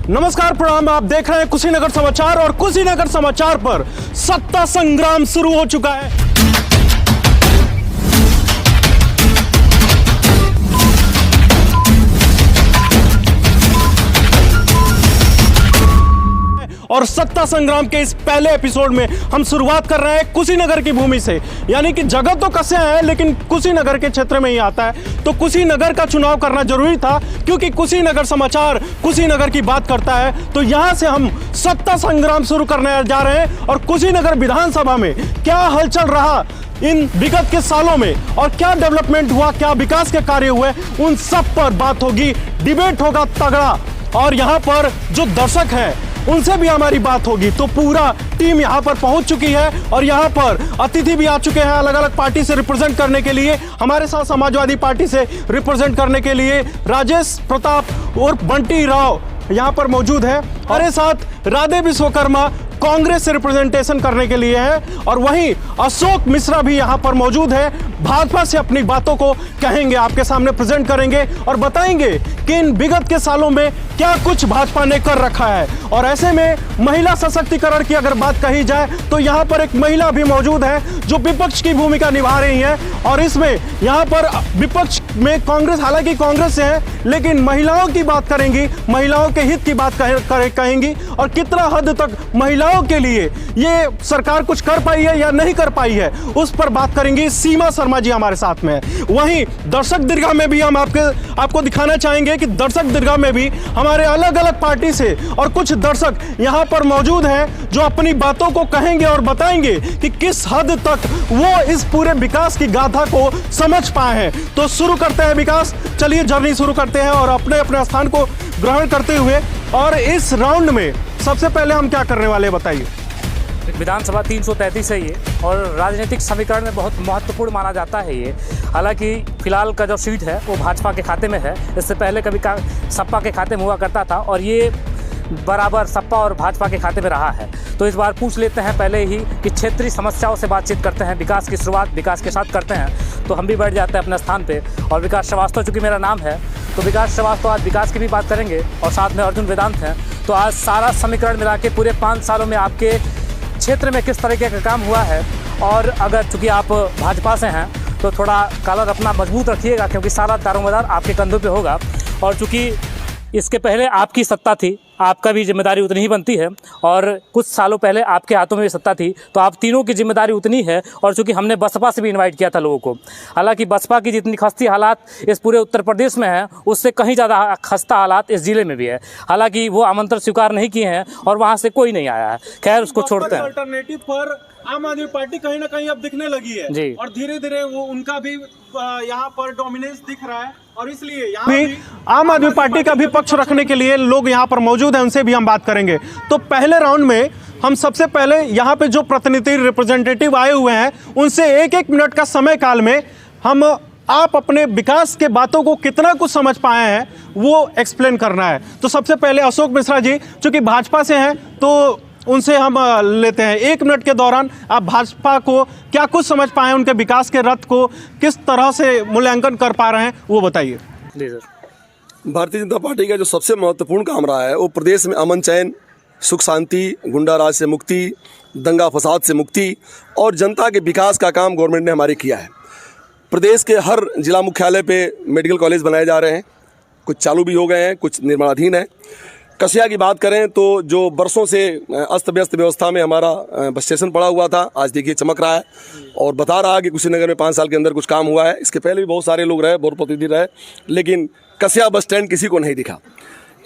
नमस्कार प्रणाम, आप देख रहे हैं कुशीनगर समाचार और कुशीनगर समाचार पर सत्ता संग्राम शुरू हो चुका है। और सत्ता संग्राम के इस पहले एपिसोड में हम शुरुआत कर रहे हैं कुशीनगर की भूमि से। यानी कि जगह तो कसे है लेकिन कुशीनगर के क्षेत्र में ही आता है, तो कुशीनगर का चुनाव करना जरूरी था क्योंकि कुशीनगर समाचार कुशीनगर की बात करता है। तो यहां से हम सत्ता संग्राम शुरू करने जा रहे हैं और कुशीनगर विधानसभा में क्या हलचल रहा इन विगत के सालों में और क्या डेवलपमेंट हुआ, क्या विकास के कार्य हुए, उन सब पर बात होगी, डिबेट होगा तगड़ा। और यहाँ पर जो दर्शक हैं उनसे भी हमारी बात होगी। तो पूरा टीम यहाँ पर पहुँच चुकी है और यहाँ पर अतिथि भी आ चुके हैं अलग अलग पार्टी से रिप्रेजेंट करने के लिए। हमारे साथ समाजवादी पार्टी से रिप्रेजेंट करने के लिए राजेश प्रताप और बंटी राव यहाँ पर मौजूद है। हमारे साथ राधे विश्वकर्मा कांग्रेस से रिप्रेजेंटेशन करने के लिए है और वहीं अशोक मिश्रा भी यहाँ पर मौजूद है, भाजपा से अपनी बातों को कहेंगे, आपके सामने प्रेजेंट करेंगे और बताएंगे कि इन विगत के सालों में क्या कुछ भाजपा ने कर रखा है। और ऐसे में महिला सशक्तिकरण की अगर बात कही जाए तो यहाँ पर एक महिला भी मौजूद है जो विपक्ष की भूमिका निभा रही है। और इसमें यहाँ पर विपक्ष में कांग्रेस, हालांकि कांग्रेस से है लेकिन महिलाओं की बात करेंगी, महिलाओं के हित की बात कहेंगी और कितना हद तक महिलाओं के लिए ये सरकार कुछ कर पाई है या नहीं कर पाई है उस पर बात करेंगी। सीमा शर्मा जी हमारे साथ में है। वहीं दर्शक दीर्घा में भी हम आपको दिखाना चाहेंगे कि दर्शक दीर्घा में भी हमारे अलग अलग पार्टी से और कुछ दर्शक यहाँ पर मौजूद हैं जो अपनी बातों को कहेंगे और बताएंगे कि किस हद तक वो इस पूरे विकास की गाथा को समझ पाए हैं। तो शुरू करते हैं विकास, चलिए जर्नी शुरू करते हैं और अपने अपने स्थान को ग्रहण करते हुए। और इस राउंड में सबसे पहले हम क्या करने वाले बताइए। विधानसभा 333 है ये और राजनीतिक समीकरण में बहुत महत्वपूर्ण माना जाता है ये। हालांकि फिलहाल का जो सीट है वो भाजपा के खाते में है, इससे पहले कभी सपा के खाते में हुआ करता था और ये बराबर सपा और भाजपा के खाते में रहा है। तो इस बार पूछ लेते हैं पहले ही कि क्षेत्रीय समस्याओं से बातचीत करते हैं, विकास की शुरुआत विकास के साथ करते हैं। तो हम भी बैठ जाते हैं अपने स्थान पे और विकास श्रीवास्तव चूँकि मेरा नाम है तो विकास श्रीवास्तव आज विकास की भी बात करेंगे और साथ में अर्जुन वेदांत हैं। तो आज सारा समीकरण मिला के पूरे 5 सालों में आपके क्षेत्र में किस तरीके का काम हुआ है। और अगर चूँकि आप भाजपा से हैं तो थोड़ा कॉलर अपना मजबूत रखिएगा क्योंकि सारा दारोमदार आपके कंधों पे होगा। और चूँकि इसके पहले आपकी सत्ता थी, आपका भी जिम्मेदारी उतनी ही बनती है और कुछ सालों पहले आपके हाथों में भी सत्ता थी, तो आप तीनों की जिम्मेदारी उतनी है। और चूँकि हमने बसपा से भी इनवाइट किया था लोगों को, हालांकि बसपा की जितनी खस्ती हालात इस पूरे उत्तर प्रदेश में है उससे कहीं ज़्यादा खस्ता हालात इस जिले में भी है। हालांकि वो आमंत्रण स्वीकार नहीं किए हैं और वहाँ से कोई नहीं आया है। खैर उसको छोड़ते हैं। अल्टरनेटिव पर आम आदमी पार्टी कहीं ना कहीं अब दिखने लगी है जी। और धीरे धीरे वो उनका भी यहाँ पर डोमिनेंस दिख रहा है और इसलिए यहाँ भी आम आदमी पार्टी का भी पक्ष रखने के लिए लोग यहाँ पर मौजूद हैं, उनसे भी हम बात करेंगे। तो पहले राउंड में हम सबसे पहले यहाँ पे जो प्रतिनिधि रिप्रेजेंटेटिव आए हुए हैं उनसे 1-1 मिनट का समय काल में आप अपने विकास के बातों को कितना कुछ समझ पाए हैं वो एक्सप्लेन करना है। तो सबसे पहले अशोक मिश्रा जी चूँकि भाजपा से हैं तो उनसे हम लेते हैं। 1 मिनट के दौरान आप भाजपा को क्या कुछ समझ पाए, उनके विकास के रथ को किस तरह से मूल्यांकन कर पा रहे हैं वो बताइए। जी सर। भारतीय जनता पार्टी का जो सबसे महत्वपूर्ण काम रहा है वो प्रदेश में अमन चैन, सुख शांति, गुंडा राज से मुक्ति, दंगा फसाद से मुक्ति और जनता के विकास का काम गवर्नमेंट ने हमारे किया है। प्रदेश के हर जिला मुख्यालय पे मेडिकल कॉलेज बनाए जा रहे हैं, कुछ चालू भी हो गए हैं, कुछ निर्माणाधीन है। कसिया की बात करें तो जो बरसों से अस्त व्यस्त व्यवस्था में हमारा बस स्टेशन पड़ा हुआ था, आज देखिए चमक रहा है और बता रहा कि कुशीनगर में 5 साल के अंदर कुछ काम हुआ है। इसके पहले भी बहुत सारे लोग रहे, बहुत प्रतिनिधि रहे, लेकिन कसिया बस स्टैंड किसी को नहीं दिखा।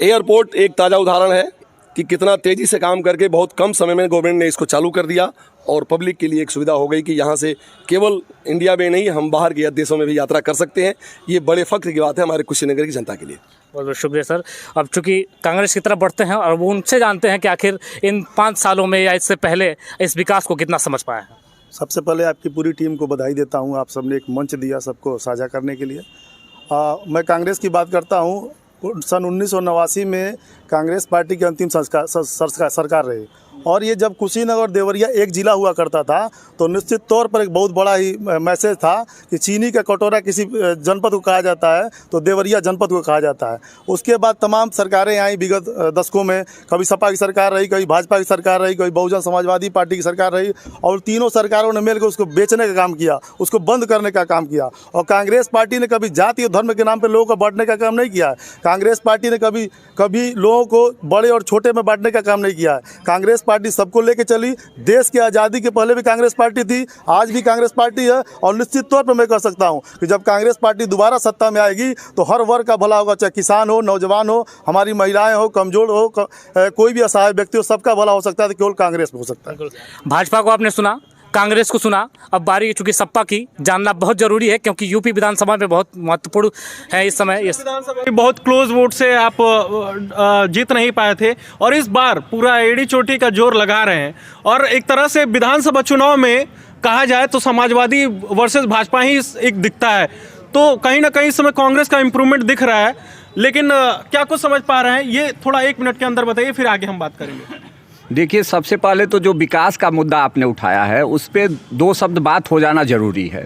एयरपोर्ट एक ताज़ा उदाहरण है कि कितना तेज़ी से काम करके बहुत कम समय में गवर्नमेंट ने इसको चालू कर दिया और पब्लिक के लिए एक सुविधा हो गई कि यहाँ से केवल इंडिया में नहीं हम बाहर के देशों में भी यात्रा कर सकते हैं। ये बड़े फख्र की बात है हमारे कुशीनगर की जनता के लिए। बहुत बहुत शुक्रिया सर। अब चूँकि कांग्रेस की तरफ बढ़ते हैं और वो उनसे जानते हैं कि आखिर इन 5 सालों में या इससे पहले इस विकास को कितना समझ पाए हैं। सबसे पहले आपकी पूरी टीम को बधाई देता हूं, आप सबने एक मंच दिया सबको साझा करने के लिए। मैं कांग्रेस की बात करता हूं। सन 1989 में कांग्रेस पार्टी की अंतिम सरकार रही। और ये जब कुशीनगर और देवरिया एक जिला हुआ करता था तो निश्चित तौर पर एक बहुत बड़ा ही मैसेज था कि चीनी का कटोरा किसी जनपद को कहा जाता है तो देवरिया जनपद को कहा जाता है। उसके बाद तमाम सरकारें आई विगत दशकों में, कभी सपा की सरकार रही, कभी भाजपा की सरकार रही, कभी बहुजन समाजवादी पार्टी की सरकार रही, और तीनों सरकारों ने मिलकर उसको बेचने का काम किया, उसको बंद करने का काम किया। और कांग्रेस पार्टी ने कभी जाति और धर्म के नाम पर लोगों को बांटने का काम नहीं किया है। कांग्रेस पार्टी ने कभी लोगों को बड़े और छोटे में बांटने का काम नहीं किया है। कांग्रेस पार्टी सबको लेके चली। देश की आज़ादी के पहले भी कांग्रेस पार्टी थी, आज भी कांग्रेस पार्टी है, और निश्चित तौर पर मैं कह सकता हूं कि जब कांग्रेस पार्टी दोबारा सत्ता में आएगी तो हर वर्ग का भला होगा, चाहे किसान हो, नौजवान हो, हमारी महिलाएं हो, कमजोर हो, कोई भी असहाय व्यक्ति हो, सबका भला हो सकता है, तो केवल कांग्रेस में हो सकता है। भाजपा को आपने सुना, कांग्रेस को सुना, अब बारी चूंकि सपा की जानना बहुत जरूरी है क्योंकि यूपी विधानसभा में बहुत महत्वपूर्ण है इस समय। विधानसभा बहुत क्लोज वोट से आप जीत नहीं पाए थे और इस बार पूरा एड़ी चोटी का जोर लगा रहे हैं। और एक तरह से विधानसभा चुनाव में कहा जाए तो समाजवादी वर्सेस भाजपा ही एक दिखता है, तो कहीं ना कहीं इस समय कांग्रेस का इंप्रूवमेंट दिख रहा है। लेकिन क्या कुछ समझ पा रहे हैं, ये थोड़ा 1 मिनट के अंदर बताइए, फिर आगे हम बात करेंगे। देखिए, सबसे पहले तो जो विकास का मुद्दा आपने उठाया है उस पर 2 शब्द बात हो जाना ज़रूरी है।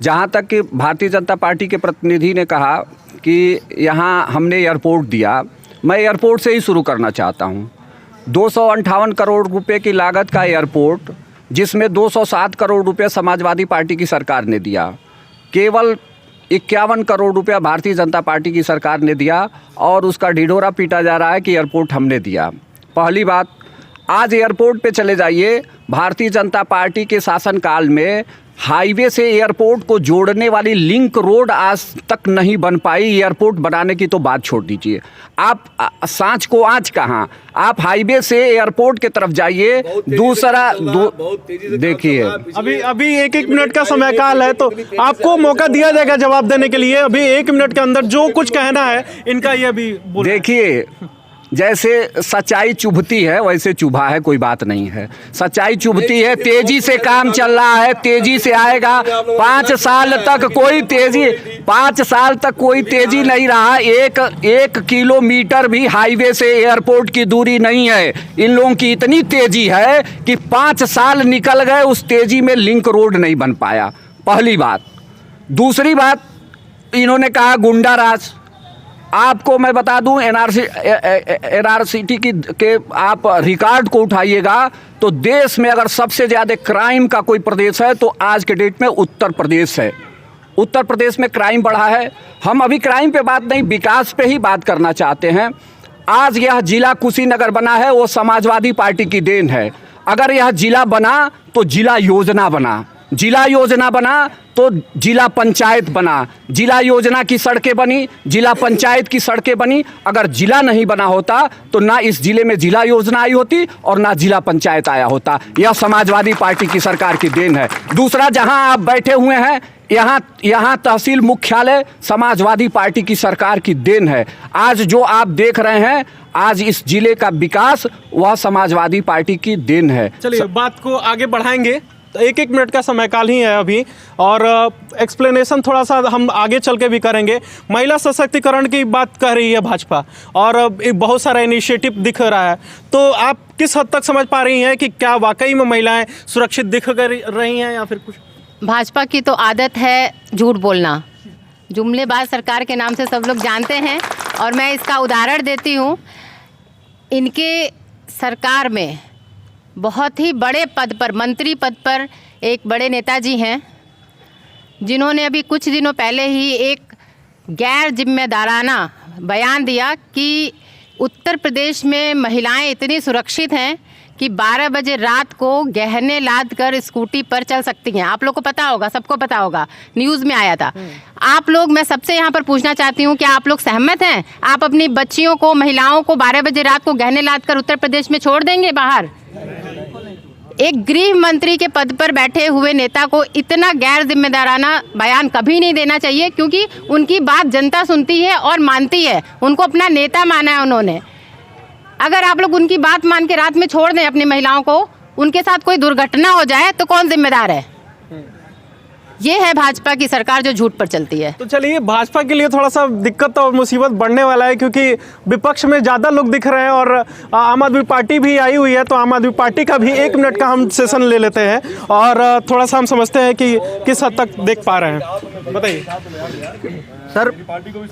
जहाँ तक कि भारतीय जनता पार्टी के प्रतिनिधि ने कहा कि यहाँ हमने एयरपोर्ट दिया, मैं एयरपोर्ट से ही शुरू करना चाहता हूँ। 258 करोड़ रुपए की लागत का एयरपोर्ट, जिसमें 207 करोड़ रुपए समाजवादी पार्टी की सरकार ने दिया, केवल 51 करोड़ रुपया भारतीय जनता पार्टी की सरकार ने दिया, और उसका ढिढोरा पीटा जा रहा है कि एयरपोर्ट हमने दिया। पहली बात, आज एयरपोर्ट पे चले जाइए, भारतीय जनता पार्टी के शासनकाल में हाईवे से एयरपोर्ट को जोड़ने वाली लिंक रोड आज तक नहीं बन पाई। एयरपोर्ट बनाने की तो बात छोड़ दीजिए, आप सांच को आज कहाँ, आप हाईवे से एयरपोर्ट की तरफ जाइए। दूसरा देखिए, अभी 1 मिनट का समय काल है, तो आपको मौका दिया जाएगा जवाब देने के लिए। अभी 1 मिनट के अंदर जो कुछ कहना है इनका, ये भी देखिए, जैसे सच्चाई चुभती है वैसे चुभा है, कोई बात नहीं है। सच्चाई चुभती है, तेजी से काम चल रहा है, तेजी से आएगा। 5 साल तक कोई तेजी नहीं रहा। एक किलोमीटर भी हाईवे से एयरपोर्ट की दूरी नहीं है। इन लोगों की इतनी तेजी है कि 5 साल निकल गए, उस तेजी में लिंक रोड नहीं बन पाया, पहली बात। दूसरी बात, इन्होंने कहा गुंडा राज। आपको मैं बता दूं, एनआरसीटी के आप रिकॉर्ड को उठाइएगा तो देश में अगर सबसे ज़्यादा क्राइम का कोई प्रदेश है तो आज के डेट में उत्तर प्रदेश है। उत्तर प्रदेश में क्राइम बढ़ा है। हम अभी क्राइम पे बात नहीं, विकास पे ही बात करना चाहते हैं। आज यह जिला कुशीनगर बना है, वो समाजवादी पार्टी की देन है। अगर यह जिला बना तो जिला योजना बना, जिला योजना बना तो जिला पंचायत बना, जिला योजना की सड़कें बनी, जिला पंचायत की सड़कें बनी। अगर जिला नहीं बना होता तो ना इस जिले में जिला योजना आई होती और ना जिला पंचायत आया होता। यह समाजवादी पार्टी की सरकार की देन है। दूसरा, जहां आप बैठे हुए हैं, यहाँ तहसील मुख्यालय समाजवादी पार्टी की सरकार की देन है। आज जो आप देख रहे हैं, आज इस जिले का विकास, वह समाजवादी पार्टी की देन है। चलिए बात को आगे बढ़ाएंगे, तो 1 मिनट का समय काल ही है अभी, और एक्सप्लेनेशन थोड़ा सा हम आगे चल के भी करेंगे। महिला सशक्तिकरण की बात कह रही है भाजपा, और बहुत सारा इनिशिएटिव दिख रहा है, तो आप किस हद तक समझ पा रही हैं कि क्या वाकई में महिलाएं सुरक्षित दिख रही हैं या फिर कुछ? भाजपा की तो आदत है झूठ बोलना, जुमलेबाज सरकार के नाम से सब लोग जानते हैं। और मैं इसका उदाहरण देती हूँ, इनके सरकार में बहुत ही बड़े पद पर, मंत्री पद पर एक बड़े नेताजी हैं, जिन्होंने अभी कुछ दिनों पहले ही एक गैर जिम्मेदाराना बयान दिया कि उत्तर प्रदेश में महिलाएं इतनी सुरक्षित हैं कि 12 बजे रात को गहने लाद कर स्कूटी पर चल सकती हैं। आप लोग को पता होगा, सबको पता होगा, न्यूज़ में आया था। आप लोग, मैं सबसे यहाँ पर पूछना चाहती हूँ, क्या आप लोग सहमत हैं? आप अपनी बच्चियों को, महिलाओं को 12 बजे रात को गहने लाद कर उत्तर प्रदेश में छोड़ देंगे बाहर? एक गृह मंत्री के पद पर बैठे हुए नेता को इतना गैर जिम्मेदाराना बयान कभी नहीं देना चाहिए, क्योंकि उनकी बात जनता सुनती है और मानती है। उनको अपना नेता माना है उन्होंने। अगर आप लोग उनकी बात मान के रात में छोड़ दें अपनी महिलाओं को, उनके साथ कोई दुर्घटना हो जाए तो कौन जिम्मेदार है? ये है भाजपा की सरकार जो झूठ पर चलती है। तो चलिए, भाजपा के लिए थोड़ा सा दिक्कत और मुसीबत बढ़ने वाला है, क्योंकि विपक्ष में ज़्यादा लोग दिख रहे हैं और आम आदमी पार्टी भी आई हुई है। तो आम आदमी पार्टी का भी 1 मिनट का हम सेशन ले लेते हैं और थोड़ा सा हम समझते हैं कि किस हद तक देख पा रहे हैं। बताइए सर,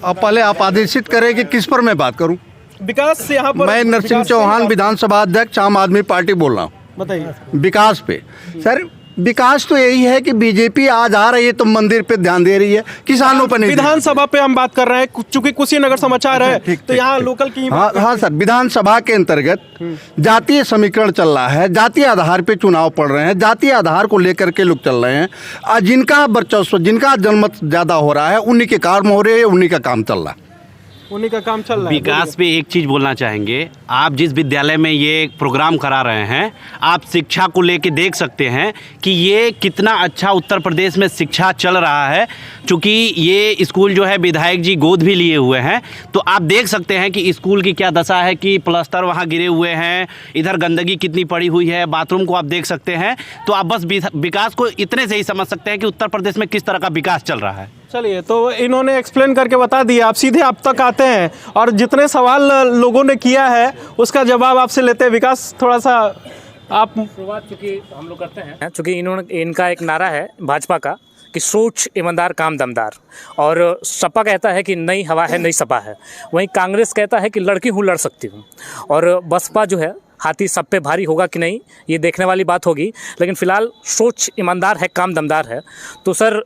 अब पहले आप आदेशित करें कि किस पर मैं बात करूं। विकास यहाँ पर, मैं नरसिंह विकास चौहान, यहाँ- विधानसभा अध्यक्ष, आम आदमी पार्टी बोल रहा हूँ। बताइए। विकास पे सर, विकास तो यही है कि बीजेपी आज आ रही है तो मंदिर पे ध्यान दे रही है, किसानों पर नहीं। विधानसभा पे हम बात कर रहे हैं, चूंकि कुशीनगर समाचार है तो यहाँ लोकल की हाँ सर, विधानसभा के अंतर्गत जातीय समीकरण चल रहा है, जातीय आधार पे चुनाव पड़ रहे हैं, जातीय आधार को लेकर के लोग चल रहे हैं। जिनका वर्चस्व, जिनका जनमत ज़्यादा हो रहा है, उन्हीं के काम हो रहे हैं, उन्हीं का काम चल रहा है, उन्हीं का काम चल रहा है। विकास पे एक चीज़ बोलना चाहेंगे, आप जिस विद्यालय में ये प्रोग्राम करा रहे हैं, आप शिक्षा को लेके देख सकते हैं कि ये कितना अच्छा उत्तर प्रदेश में शिक्षा चल रहा है। चूँकि ये स्कूल जो है विधायक जी गोद भी लिए हुए हैं, तो आप देख सकते हैं कि स्कूल की क्या दशा है, कि प्लास्टर वहाँ गिरे हुए हैं, इधर गंदगी कितनी पड़ी हुई है, बाथरूम को आप देख सकते हैं। तो आप बस विकास को इतने से ही समझ सकते हैं कि उत्तर प्रदेश में किस तरह का विकास चल रहा है। चलिए, तो इन्होंने एक्सप्लेन करके बता दिया। आप सीधे आप तक आते हैं और जितने सवाल लोगों ने किया है उसका जवाब आपसे लेते हैं। विकास, थोड़ा सा आप शुरुआत चूँकि हम लोग करते हैं, चूँकि इनका एक नारा है भाजपा का कि सोच ईमानदार काम दमदार, और सपा कहता है कि नई हवा है नई सपा है, वहीं कांग्रेस कहता है कि लड़की हूँ लड़ सकती हूँ, और बसपा जो है हाथी सब पे भारी होगा कि नहीं ये देखने वाली बात होगी। लेकिन फिलहाल सोच ईमानदार है काम दमदार है। तो सर,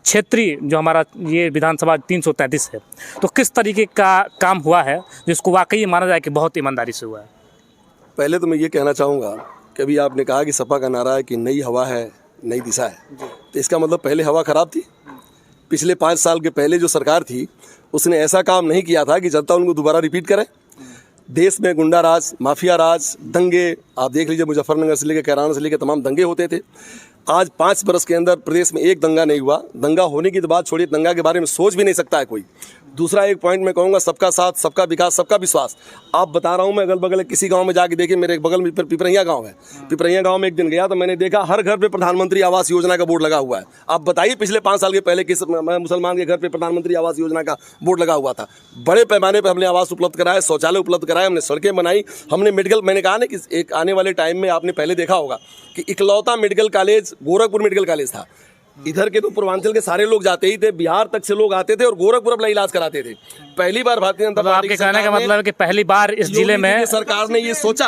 क्षेत्रीय जो हमारा ये विधानसभा 333 है, तो किस तरीके का काम हुआ है जिसको वाकई माना जाए कि बहुत ईमानदारी से हुआ है? पहले तो मैं ये कहना चाहूँगा कि अभी आपने कहा कि सपा का नारा है कि नई हवा है नई दिशा है, तो इसका मतलब पहले हवा खराब थी। पिछले 5 साल के पहले जो सरकार थी उसने ऐसा काम नहीं किया था कि जनता उनको दोबारा रिपीट करे। देश में गुंडा राज, माफिया राज, दंगे, आप देख लीजिए मुजफ्फरनगर से लेकर कैराना से लेकर तमाम दंगे होते थे। आज 5 बरस के अंदर प्रदेश में एक दंगा नहीं हुआ। दंगा होने की तो बात छोड़िए, दंगा के बारे में सोच भी नहीं सकता है कोई। दूसरा एक पॉइंट मैं कहूँगा, सबका साथ, सबका विकास, सबका विश्वास। आप बता रहा हूँ, मैं अगल बगल किसी गांव में जाके देखिए, मेरे बगल में पिपरैया गांव है। पिपरैया गांव में एक दिन गया तो मैंने देखा हर घर पे प्रधानमंत्री आवास योजना का बोर्ड लगा हुआ है। आप बताइए पिछले 5 साल के पहले किस मुसलमान के घर पे प्रधानमंत्री आवास योजना का बोर्ड लगा हुआ था? बड़े पैमाने पर हमने आवास उपलब्ध कराए, शौचालय उपलब्ध कराए, हमने सड़कें बनाई, हमने मेडिकल, मैंने कहा ना कि एक आने वाले टाइम में आपने पहले देखा होगा कि इकलौता medical college Gorakhpur medical college था। इधर के तो पूर्वांचल के सारे लोग जाते ही थे, बिहार तक से लोग आते थे और गोरखपुर अपना इलाज कराते थे। पहली बार भारतीय जनता पार्टी आपके कहने का मतलब है कि पहली बार इस जिले में सरकार ने ये सोचा,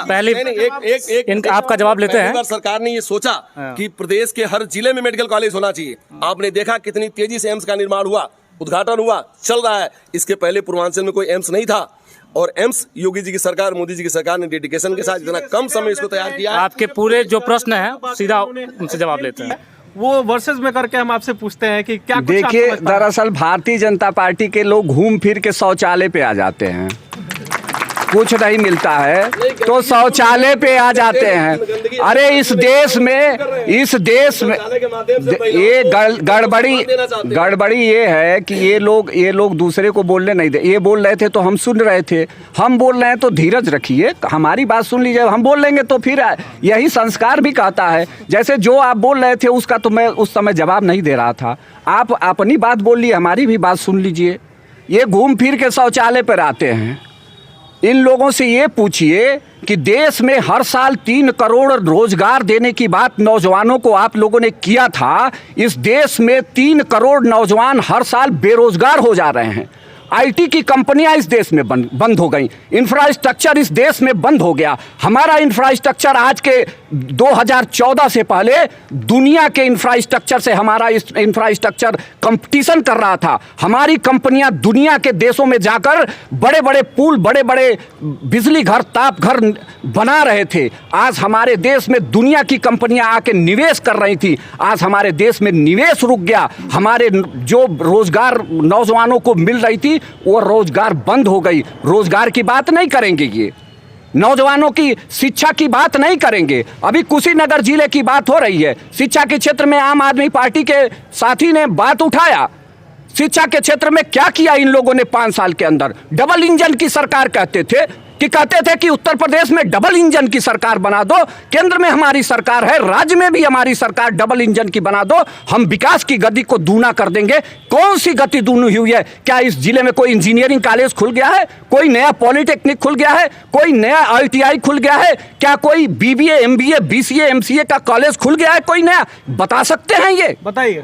आपका जवाब लेते हैं, पहली बार सरकार ने ये सोचा कि प्रदेश के हर जिले में मेडिकल कॉलेज होना चाहिए। आपने देखा कितनी तेजी से एम्स का निर्माण हुआ, उद्घाटन हुआ, चल रहा है। इसके पहले पूर्वांचल में कोई एम्स नहीं था, और एम्स योगी जी की सरकार, मोदी जी की सरकार ने डेडिकेशन के साथ इतना कम समय इसको तैयार किया। आपके पूरे जो प्रश्न है सीधा उनसे जवाब लेते हैं, वो वर्सेस में करके हम आपसे पूछते हैं कि क्या कुछ देखिए, आप समझ पा रहे हैं? दरअसल भारतीय जनता पार्टी के लोग घूम फिर के शौचालय पे आ जाते हैं, कुछ नहीं मिलता है तो शौचालय पे आ जाते हैं। अरे इस देश में ये गड़बड़ी ये है कि ये लोग दूसरे को बोलने नहीं दे। ये बोल रहे थे तो हम सुन रहे थे, हम बोल रहे हैं तो धीरज रखिए, हमारी बात सुन लीजिए। हम बोल लेंगे तो फिर यही संस्कार भी कहता है। जैसे जो आप बोल रहे थे उसका तो मैं उस समय जवाब नहीं दे रहा था, आप अपनी बात बोलिए, हमारी भी बात सुन लीजिए। ये घूम फिर के शौचालय पर आते हैं। इन लोगों से ये पूछिए कि देश में हर साल 3 करोड़ रोजगार देने की बात नौजवानों को आप लोगों ने किया था। इस देश में 3 करोड़ नौजवान हर साल बेरोजगार हो जा रहे हैं। आईटी की कंपनियां इस देश में बंद हो गई, इंफ्रास्ट्रक्चर इस देश में बंद हो गया। हमारा इंफ्रास्ट्रक्चर आज के 2014 से पहले दुनिया के इंफ्रास्ट्रक्चर से हमारा इंफ्रास्ट्रक्चर कंपटीशन कर रहा था। हमारी कंपनियां दुनिया के देशों में जाकर बड़े बड़े पुल, बड़े बड़े बिजली घर, ताप घर बना रहे थे। आज हमारे देश में दुनिया की कंपनियां आके निवेश कर रही थी, आज हमारे देश में निवेश रुक गया। हमारे जो रोजगार नौजवानों को मिल रही थी वो रोजगार बंद हो गई। रोजगार की बात नहीं करेंगे, ये नौजवानों की शिक्षा की बात नहीं करेंगे। अभी कुशीनगर जिले की बात हो रही है, शिक्षा के क्षेत्र में आम आदमी पार्टी के साथी ने बात उठाया। शिक्षा के क्षेत्र में क्या किया इन लोगों ने 5 साल के अंदर? डबल इंजन की सरकार कहते थे कि कहते थे कि उत्तर प्रदेश में डबल इंजन की सरकार बना दो, केंद्र में हमारी सरकार है, राज्य में भी हमारी सरकार डबल इंजन की बना दो, हम विकास की गति को दूना कर देंगे। कौन सी गति दूनी हुई है? क्या इस जिले में कोई इंजीनियरिंग कॉलेज खुल गया है, कोई नया पॉलिटेक्निक खुल गया है, कोई नया ITI खुल गया है, क्या कोई BBA MBA BCA MCA का कॉलेज खुल गया है कोई नया? बता सकते हैं ये? बताइए। ये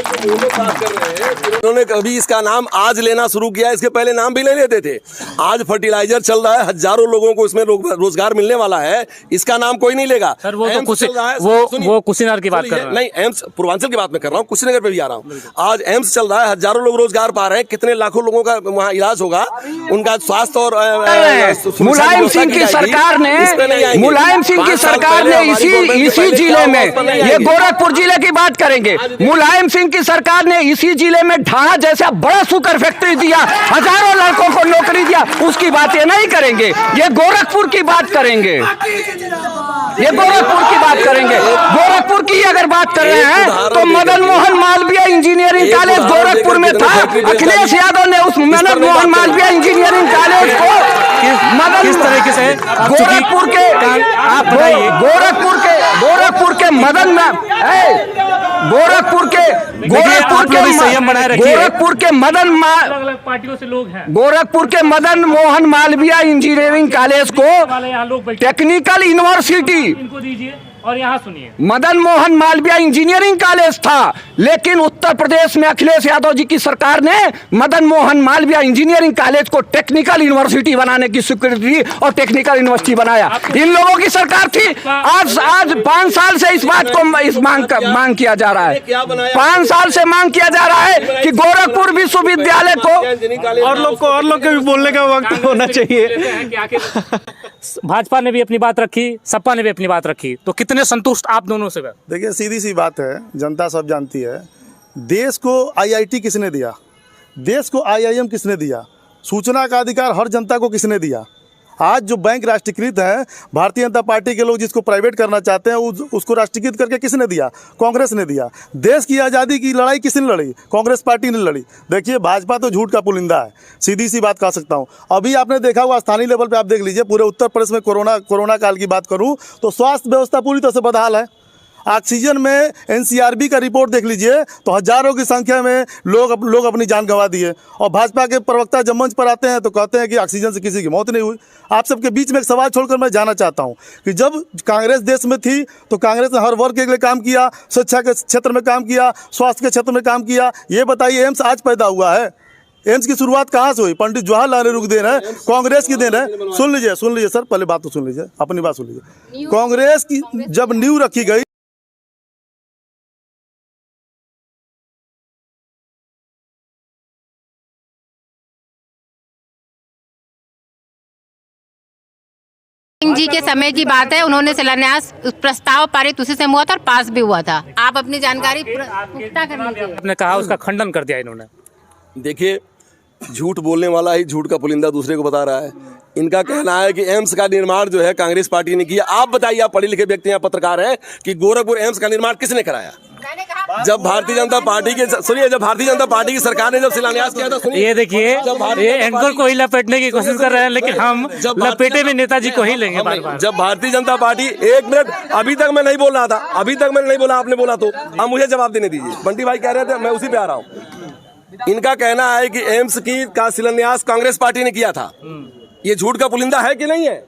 तो वो लोग बात कर रहे हैं, उन्होंने कभी इसका नाम आज लेना शुरू किया, इसके पहले नाम भी नहीं लेते थे। आज फर्टिलाइजर चल रहा है, हजारों लोगों को इसमें रोजगार मिलने वाला है, इसका नाम कोई नहीं लेगा। सर वो तो वो कुशीनगर की बात कर रहे हैं। नहीं, एम्स पूर्वांचल की बात मैं कर रहा हूँ, कुशीनगर पे भी आ रहा हूँ। आज एम्स चल रहा है, हजारों लोग रोजगार पा रहे हैं, कितने लाखों लोगों का वहाँ इलाज होगा, उनका स्वास्थ्य और मुलायम सिंह की सरकार ने इसी जिले में, ये गोरखपुर जिले की बात करेंगे, मुलायम सिंह की सरकार ने इसी जिले में ढाणा जैसा बड़ा शुगर फैक्ट्री दिया, हजारों लड़कों को नौकरी दिया, उसकी बातें नहीं करेंगे, ये गोरखपुर की बात करेंगे, ये गोरखपुर की बात करेंगे। गोरखपुर की अगर बात कर रहे हैं तो मदन मोहन मालवीय इंजीनियरिंग कॉलेज गोरखपुर में था, अखिलेश यादव ने उस मदन मोहन मालवीय इंजीनियरिंग कॉलेज को किस तरीके से गोरखपुर के आप बताइए। गोरखपुर के मदन में संयम बनाए रखिए। गोरखपुर के अलग पार्टियों से लोग हैं। गोरखपुर के मदन मोहन मालवीय इंजीनियरिंग कॉलेज को टेक्निकल यूनिवर्सिटी, इनको दीजिए और यहाँ सुनिए। मदन मोहन मालवीय इंजीनियरिंग कॉलेज था, लेकिन उत्तर प्रदेश में अखिलेश यादव जी की सरकार ने मदन मोहन मालवीय इंजीनियरिंग कॉलेज को टेक्निकल यूनिवर्सिटी बनाने की स्वीकृति दी और टेक्निकल यूनिवर्सिटी बनाया। इन लोगों की सरकार थी। आज 5 साल से इस बात को इस मांग किया जा रहा है, 5 साल से मांग किया जा रहा है कि गोरखपुर विश्वविद्यालय को और लोग के भी बोलने का वक्त होना चाहिए। भाजपा ने भी अपनी बात रखी, सपा ने भी अपनी बात रखी, तो कितने संतुष्ट आप दोनों से? देखिए, सीधी सी बात है, जनता सब जानती है, देश को IIT किसने दिया, देश को IIM किसने दिया, सूचना का अधिकार हर जनता को किसने दिया? आज जो बैंक राष्ट्रीयकृत है, भारतीय जनता पार्टी के लोग जिसको प्राइवेट करना चाहते हैं, उसको राष्ट्रीयकृत करके किसने दिया? कांग्रेस ने दिया। देश की आज़ादी की लड़ाई किसने लड़ी? कांग्रेस पार्टी ने लड़ी। देखिए, भाजपा तो झूठ का पुलिंदा है, सीधी सी बात कह सकता हूँ। अभी आपने देखा हुआ स्थानीय लेवल पे आप देख लीजिए, पूरे उत्तर प्रदेश में कोरोना काल की बात करूँ तो स्वास्थ्य व्यवस्था पूरी तरह से बदहाल है। ऑक्सीजन में NCRB का रिपोर्ट देख लीजिए तो हजारों की संख्या में लोग अपनी जान गंवा दिए, और भाजपा के प्रवक्ता जब मंच पर आते हैं तो कहते हैं कि ऑक्सीजन से किसी की मौत नहीं हुई। आप सबके बीच में एक सवाल छोड़कर मैं जानना चाहता हूं कि जब कांग्रेस देश में थी तो कांग्रेस ने हर वर्ग के लिए काम किया, शिक्षा के क्षेत्र में काम किया, स्वास्थ्य के क्षेत्र में काम किया। ये बताइए, एम्स आज पैदा हुआ है, एम्स की शुरुआत कहाँ से हुई? पंडित जवाहरलाल नेहरू की देन है, कांग्रेस की देन है। सुन लीजिए सर, पहले बात तो सुन लीजिए, अपनी बात सुन लीजिए। कांग्रेस की जब नींव रखी गई, जी के समय की बात है, उन्होंने शिलान्यास प्रस्ताव पारित उसी समय हुआ था और पास भी हुआ था। आप अपनी जानकारी पुख्ता कर लीजिए। आपने कहा उसका खंडन कर दिया इन्होंने। देखिए, झूठ बोलने वाला ही झूठ का पुलिंदा दूसरे को बता रहा है। इनका कहना है कि एम्स का निर्माण जो है कांग्रेस पार्टी ने किया। आप बताइए, आप पढ़े लिखे व्यक्ति हैं, पत्रकार हैं, कि गोरखपुर एम्स का निर्माण किसने कराया? जब भारतीय जनता पार्टी के, सुनिए, जब भारतीय जनता पार्टी की सरकार ने जब शिलान्यास किया था, ये देखिए, ये एंकर को ही लपेटने की कोशिश कर रहे हैं, लेकिन हम लपेटे में नेताजी को ही लेंगे बार बार। जब भारतीय जनता पार्टी, 1 मिनट, अभी तक मैं नहीं बोल रहा था, अभी तक मैंने नहीं बोला, आपने बोला, तो अब मुझे जवाब देने दीजिए। बंटी भाई कह रहे थे, मैं उसी पे आ रहा हूँ। इनका कहना है कि एम्स का शिलान्यास कांग्रेस पार्टी ने किया था। ये झूठ का पुलिंदा है कि नहीं है?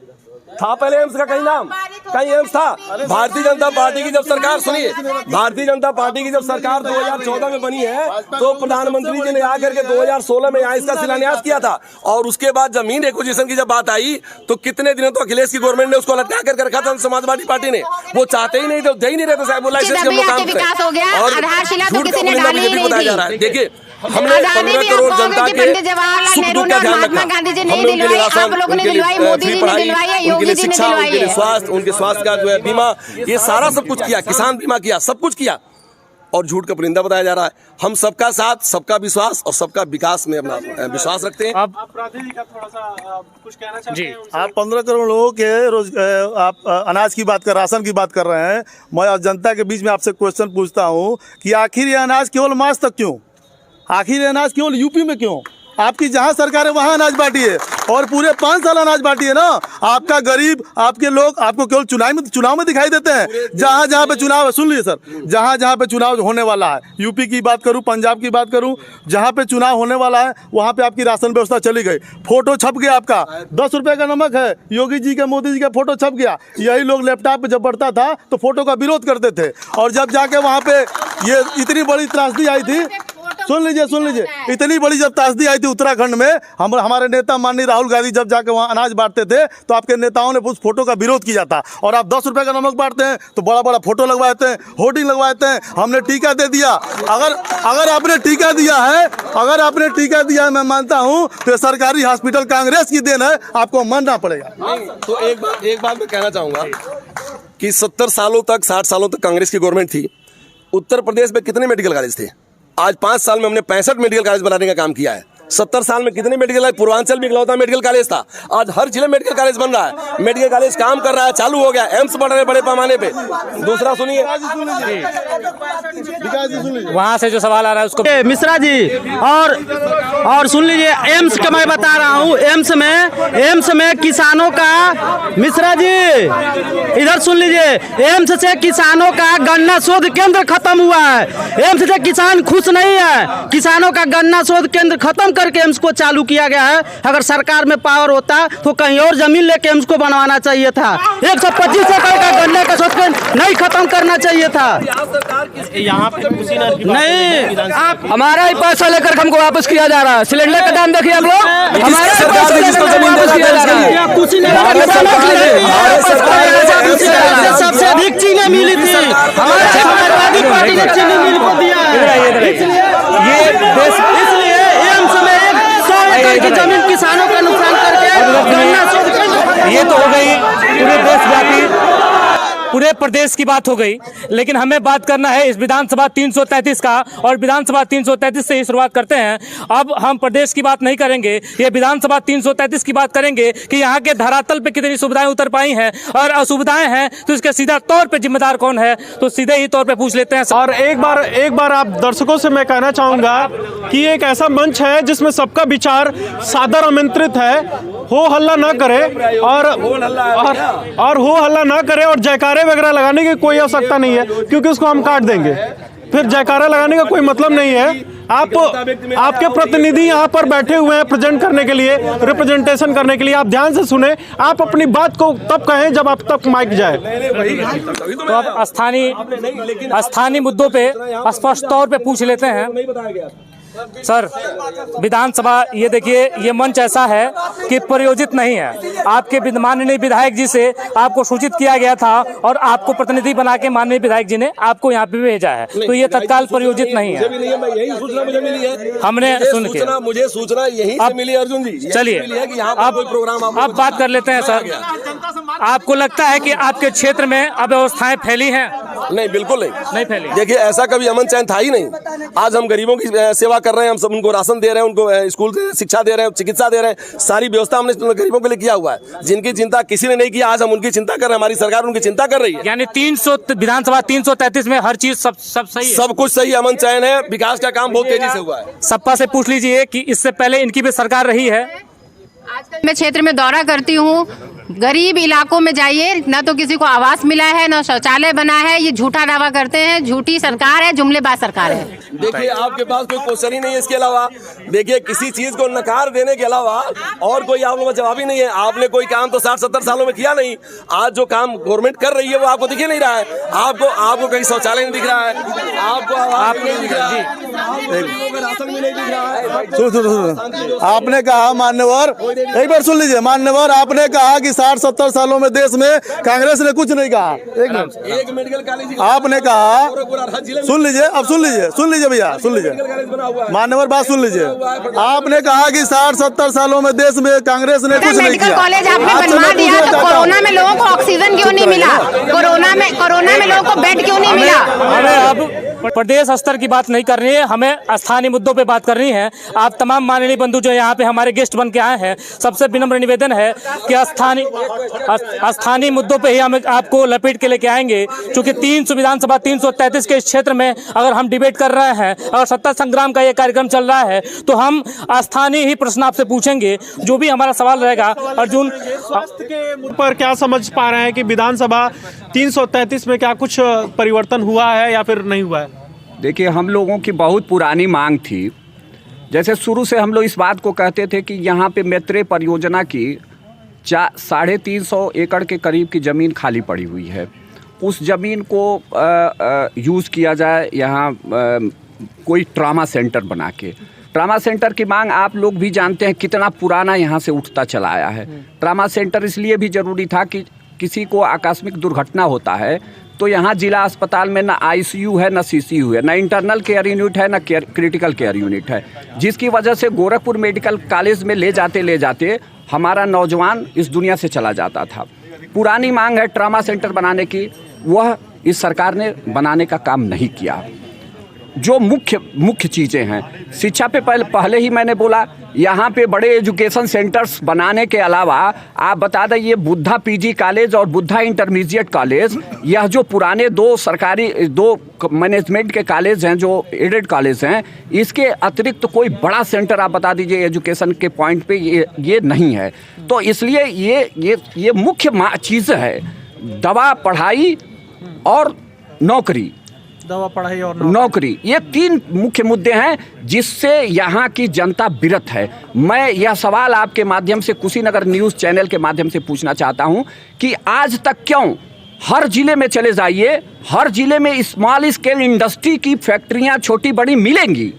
था पहले एम्स का कहीं नाम, कहीं एम्स था? भारतीय जनता पार्टी की जब सरकार, सुनिए, भारतीय जनता पार्टी की जब सरकार 2014 में बनी है तो प्रधानमंत्री जी ने आकर के 2016 में यहाँ इसका शिलान्यास किया था। और उसके बाद जमीन एक्विजिशन की जब बात आई तो कितने दिनों तो अखिलेश की गवर्नमेंट ने उसको लटका करके रखा था समाजवादी पार्टी ने। वो चाहते ही नहीं थे, दे ही नहीं रहते साहब, बोला इससे हम लोग काम करें। और झूठ का पुलिंदा मुझे बताया जा रहा है। देखिए, हमने 15 करोड़ जनता के सुख दुख का ध्यान रखा। हमने उनके लिए राशन, उनके लिए फ्री पढ़ाई, उनके लिए शिक्षा, उनके लिए स्वास्थ्य का जो है बीमा, ये सारा सब कुछ किया, किसान बीमा किया, सब कुछ किया, और झूठ का पुलिंदा बताया जा रहा है। हम सबका साथ, सबका विश्वास और सबका विकास में अपना विश्वास रखते हैं। आप राधे का थोड़ा सा कुछ कहना चाहते हैं? आप 15 करोड़ लोगों के आप अनाज की बात कर, राशन की बात कर रहे हैं। मैं जनता के बीच में आपसे क्वेश्चन पूछता हूँ कि आखिर ये अनाज केवल मार्च तक क्यों? आखिर ये अनाज केवल यूपी में क्यों? आपकी जहाँ सरकार है वहाँ अनाज बांटी है, और पूरे 5 साल अनाज बांटी है ना। आपका गरीब, आपके लोग आपको केवल चुनाव में दिखाई देते हैं। जहाँ जहाँ पे चुनाव है, सुन लीजिए सर, जहाँ जहाँ पे चुनाव होने वाला है, यूपी की बात करूँ, पंजाब की बात करूँ, जहाँ पे चुनाव होने वाला है वहाँ पे आपकी राशन व्यवस्था चली गई। फोटो छप गया आपका, 10 रुपए का नमक है, योगी जी का, मोदी जी का फोटो छप गया। यही लोग लैपटॉप पे जब बढ़ता था तो फोटो का विरोध करते थे, और जब जाके वहाँ पे ये इतनी बड़ी त्रासदी आई थी, सुन लीजिए, इतनी बड़ी जब त्रासदी आई थी उत्तराखंड में, हमारे नेता माननीय राहुल गांधी जब जाके वहाँ अनाज बांटते थे तो आपके नेताओं ने उस फोटो का विरोध किया था। और आप 10 रुपए का नमक बांटते हैं तो बड़ा बड़ा फोटो लगवाते हैं, होर्डिंग लगवाते हैं, हमने टीका दे दिया। अगर आपने टीका दिया है, मैं मानता हूँ तो ये सरकारी हॉस्पिटल कांग्रेस की देन है, आपको मानना पड़ेगा। तो एक बात मैं कहना चाहूँगा कि 70 सालों तक, 60 सालों तक कांग्रेस की गवर्नमेंट थी। उत्तर प्रदेश में कितने मेडिकल कॉलेज थे? आज 5 साल में हमने 65 मेडिकल कॉलेज बनाने का काम किया है। 70 साल में कितने मेडिकल कॉलेज? पूर्वांचल में इकलौता मेडिकल कॉलेज था, आज हर जिले में मेडिकल कॉलेज बन रहा है। मेडिकल कॉलेज काम कर रहा है, चालू हो गया, एम्स बढ़ रहे बड़े पैमाने पे। दूसरा सुनिए, वहाँ से जो सवाल आ रहा है उसको मिश्रा जी, और सुन लीजिए, एम्स का मैं बता रहा हूँ, एम्स में किसानों का, मिश्रा जी इधर सुन लीजिए, एम्स से किसानों का गन्ना शोध केंद्र खत्म हुआ है। एम्स से किसान खुश नहीं है, किसानों का गन्ना शोध केंद्र खत्म करके एम्स को चालू किया गया है। अगर सरकार में पावर होता तो कहीं और जमीन लेके एम्स को बनवाना चाहिए था। 125 एकड़ का गन्ने का शोध केंद्र नहीं खत्म करना चाहिए था। यहाँ पे नहीं, आप हमारा ही पैसा लेकर हमको वापस किया जा रहा है। सिलेंडर का दाम देखिए आप लोग, हमारा सरकार ने जिसको जमीन वापस किया जा रहा है। सबसे अधिक चीनी मिली थी, हमारे समाजवादी पार्टी ने चीनी मिल को दिया है। ये देश, इसलिए एम्स में 100 एकड़ की जमीन किसानों का नुकसान करके ये तो हो गई पूरे देशव्यापी, पूरे प्रदेश की बात हो गई। लेकिन हमें बात करना है इस विधानसभा 333 का, और विधानसभा 333 से ही शुरुआत करते हैं। अब हम प्रदेश की बात नहीं करेंगे, ये विधानसभा 333 की बात करेंगे कि यहाँ के धरातल पे कितनी सुविधाएं उतर पाई हैं, और असुविधाएं हैं तो इसके सीधा तौर पे जिम्मेदार कौन है, तो सीधे ही तौर पे पूछ लेते हैं। और एक बार आप दर्शकों से मैं कहना चाहूँगा कि एक ऐसा मंच है जिसमें सबका विचार सादर आमंत्रित है, हो हल्ला ना करे और हो हल्ला ना करे, और जयकारे वगैरह लगाने की कोई आवश्यकता नहीं है, क्योंकि उसको हम काट देंगे। फिर जयकारा लगाने का कोई मतलब नहीं है। आपके प्रतिनिधि यहाँ पर बैठे हुए हैं प्रेजेंट करने के लिए, रिप्रेजेंटेशन करने के लिए। आप ध्यान से सुने, आप अपनी बात को तब कहें जब आप तक माइक जाए। तो अब स्थानीय मुद्दों पे स्पष्ट तौर पे पूछ लेते हैं। सर, विधानसभा, ये देखिए, ये मंच ऐसा है कि प्रयोजित नहीं है। आपके माननीय विधायक जी से आपको सूचित किया गया था और आपको प्रतिनिधि बना के माननीय विधायक जी ने आपको यहाँ पे भेजा है, तो ये तत्काल प्रयोजित नहीं है। हमने सुन के मुझे सूचना यही से मिली अर्जुन जी। चलिए अब बात कर लेते हैं। सर, आपको लगता है कि आपके क्षेत्र में अव्यवस्थाएं फैली हैं? नहीं, बिल्कुल नहीं फैली। देखिए, ऐसा कभी अमन चैन था ही नहीं। आज हम गरीबों की सेवा कर रहे हैं, हम सब उनको राशन दे रहे हैं, उनको स्कूल से शिक्षा दे रहे हैं, चिकित्सा दे रहे हैं, सारी व्यवस्था हमने गरीबों के लिए किया हुआ है। जिनकी चिंता किसी ने नहीं किया, आज हम उनकी चिंता कर रहे हैं, हमारी सरकार उनकी चिंता कर रही है। यानी विधानसभा 333 में हर चीज सब सही है, सब कुछ सही, अमन चैन है, विकास का काम बहुत तेजी से हुआ है। सपा से पूछ लीजिए कि इससे पहले इनकी भी सरकार रही है। आजकल मैं क्षेत्र में दौरा करती हूँ, गरीब इलाकों में जाइए, ना तो किसी को आवास मिला है, ना शौचालय बना है। ये झूठा दावा करते हैं, झूठी सरकार है, जुमलेबाज सरकार है। देखिए, आपके पास कोई क्वेश्चन ही नहीं है इसके अलावा। देखिए, किसी चीज को नकार देने के अलावा और कोई आप लोगों का जवाब ही नहीं है। आपने कोई काम तो 60-70 सालों में किया नहीं। आज जो काम गवर्नमेंट कर रही है वो आपको दिख ही नहीं रहा है। आपको कहीं शौचालय नहीं दिख रहा है, आपको आवास नहीं दिख रहा है, राशन भी नहीं दिख रहा है। आपने कहा मान्यवर, एक बार सुन लीजिए मान्यवर, आपने कहा कि 60-70 सालों में देश में कांग्रेस ने कुछ नहीं कहा। एक मेडिकल कॉलेज आपने कहा, सुन लीजिए, अब सुन लीजिए भैया, सुन लीजिए मान्यवर, बात सुन लीजिए। आपने कहा कि 60-70 सालों में देश में कांग्रेस ने कुछ नहीं किया। मेडिकल कॉलेज आपने बनवा दिया, तो कोरोना में लोगों को ऑक्सीजन क्यों नहीं मिला? कोरोना कोरोना में लोगों को बेड क्यों नहीं मिला? हमें अब प्रदेश स्तर की बात नहीं करनी है, हमें स्थानीय मुद्दों पे बात करनी है। आप तमाम माननीय बंधु जो यहाँ पे हमारे गेस्ट बन के आए हैं, सबसे विनम्र निवेदन है कि स्थानीय मुद्दों पे ही हम आपको लपेट के लेके आएंगे। क्योंकि विधानसभा 333 के इस क्षेत्र में अगर हम डिबेट कर रहे हैं, अगर सत्ता संग्राम का ये कार्यक्रम चल रहा है, तो हम स्थानीय ही प्रश्न आपसे पूछेंगे। जो भी हमारा सवाल रहेगा। अर्जुन, स्वास्थ्य के मुद्दे पर क्या समझ पा रहे हैं कि विधानसभा 333 में क्या कुछ परिवर्तन हुआ है या फिर नहीं हुआ है? देखिए, हम लोगों की बहुत पुरानी मांग थी। जैसे शुरू से हम लोग इस बात को कहते थे कि यहाँ पे मैत्रेय परियोजना की 350 एकड़ के करीब की ज़मीन खाली पड़ी हुई है। उस ज़मीन को यूज़ किया जाए यहाँ कोई ट्रामा सेंटर बना के। ट्रामा सेंटर की मांग आप लोग भी जानते हैं कितना पुराना यहाँ से उठता चला आया है। ट्रामा सेंटर इसलिए भी ज़रूरी था कि किसी को आकस्मिक दुर्घटना होता है तो यहाँ जिला अस्पताल में ना ICU है, ना CCU है, ना इंटरनल केयर यूनिट है, ना क्रिटिकल केयर यूनिट है, जिसकी वजह से गोरखपुर मेडिकल कॉलेज में ले जाते हमारा नौजवान इस दुनिया से चला जाता था। पुरानी मांग है ट्रामा सेंटर बनाने की, वह इस सरकार ने बनाने का काम नहीं किया। जो मुख्य चीज़ें हैं, शिक्षा पे पहले ही मैंने बोला, यहाँ पे बड़े एजुकेशन सेंटर्स बनाने के अलावा आप बता दें, ये बुद्धा PG कॉलेज और बुद्धा इंटरमीडिएट कॉलेज, यह जो पुराने दो मैनेजमेंट के कॉलेज हैं, जो एडेड कॉलेज हैं, इसके अतिरिक्त तो कोई बड़ा सेंटर आप बता दीजिए एजुकेशन के पॉइंट पे ये नहीं है। तो इसलिए ये मुख्य चीज़ है, दवा, पढ़ाई और नौकरी। दवा, पढ़ाई और नौकरी, ये 3 मुख्य मुद्दे हैं जिससे यहाँ की जनता विरत है। मैं यह सवाल आपके माध्यम से कुशीनगर न्यूज़ चैनल के माध्यम से पूछना चाहता हूँ कि आज तक क्यों हर जिले में चले जाइए, हर जिले में स्मॉल स्केल इंडस्ट्री की फैक्ट्रियाँ छोटी बड़ी मिलेंगी,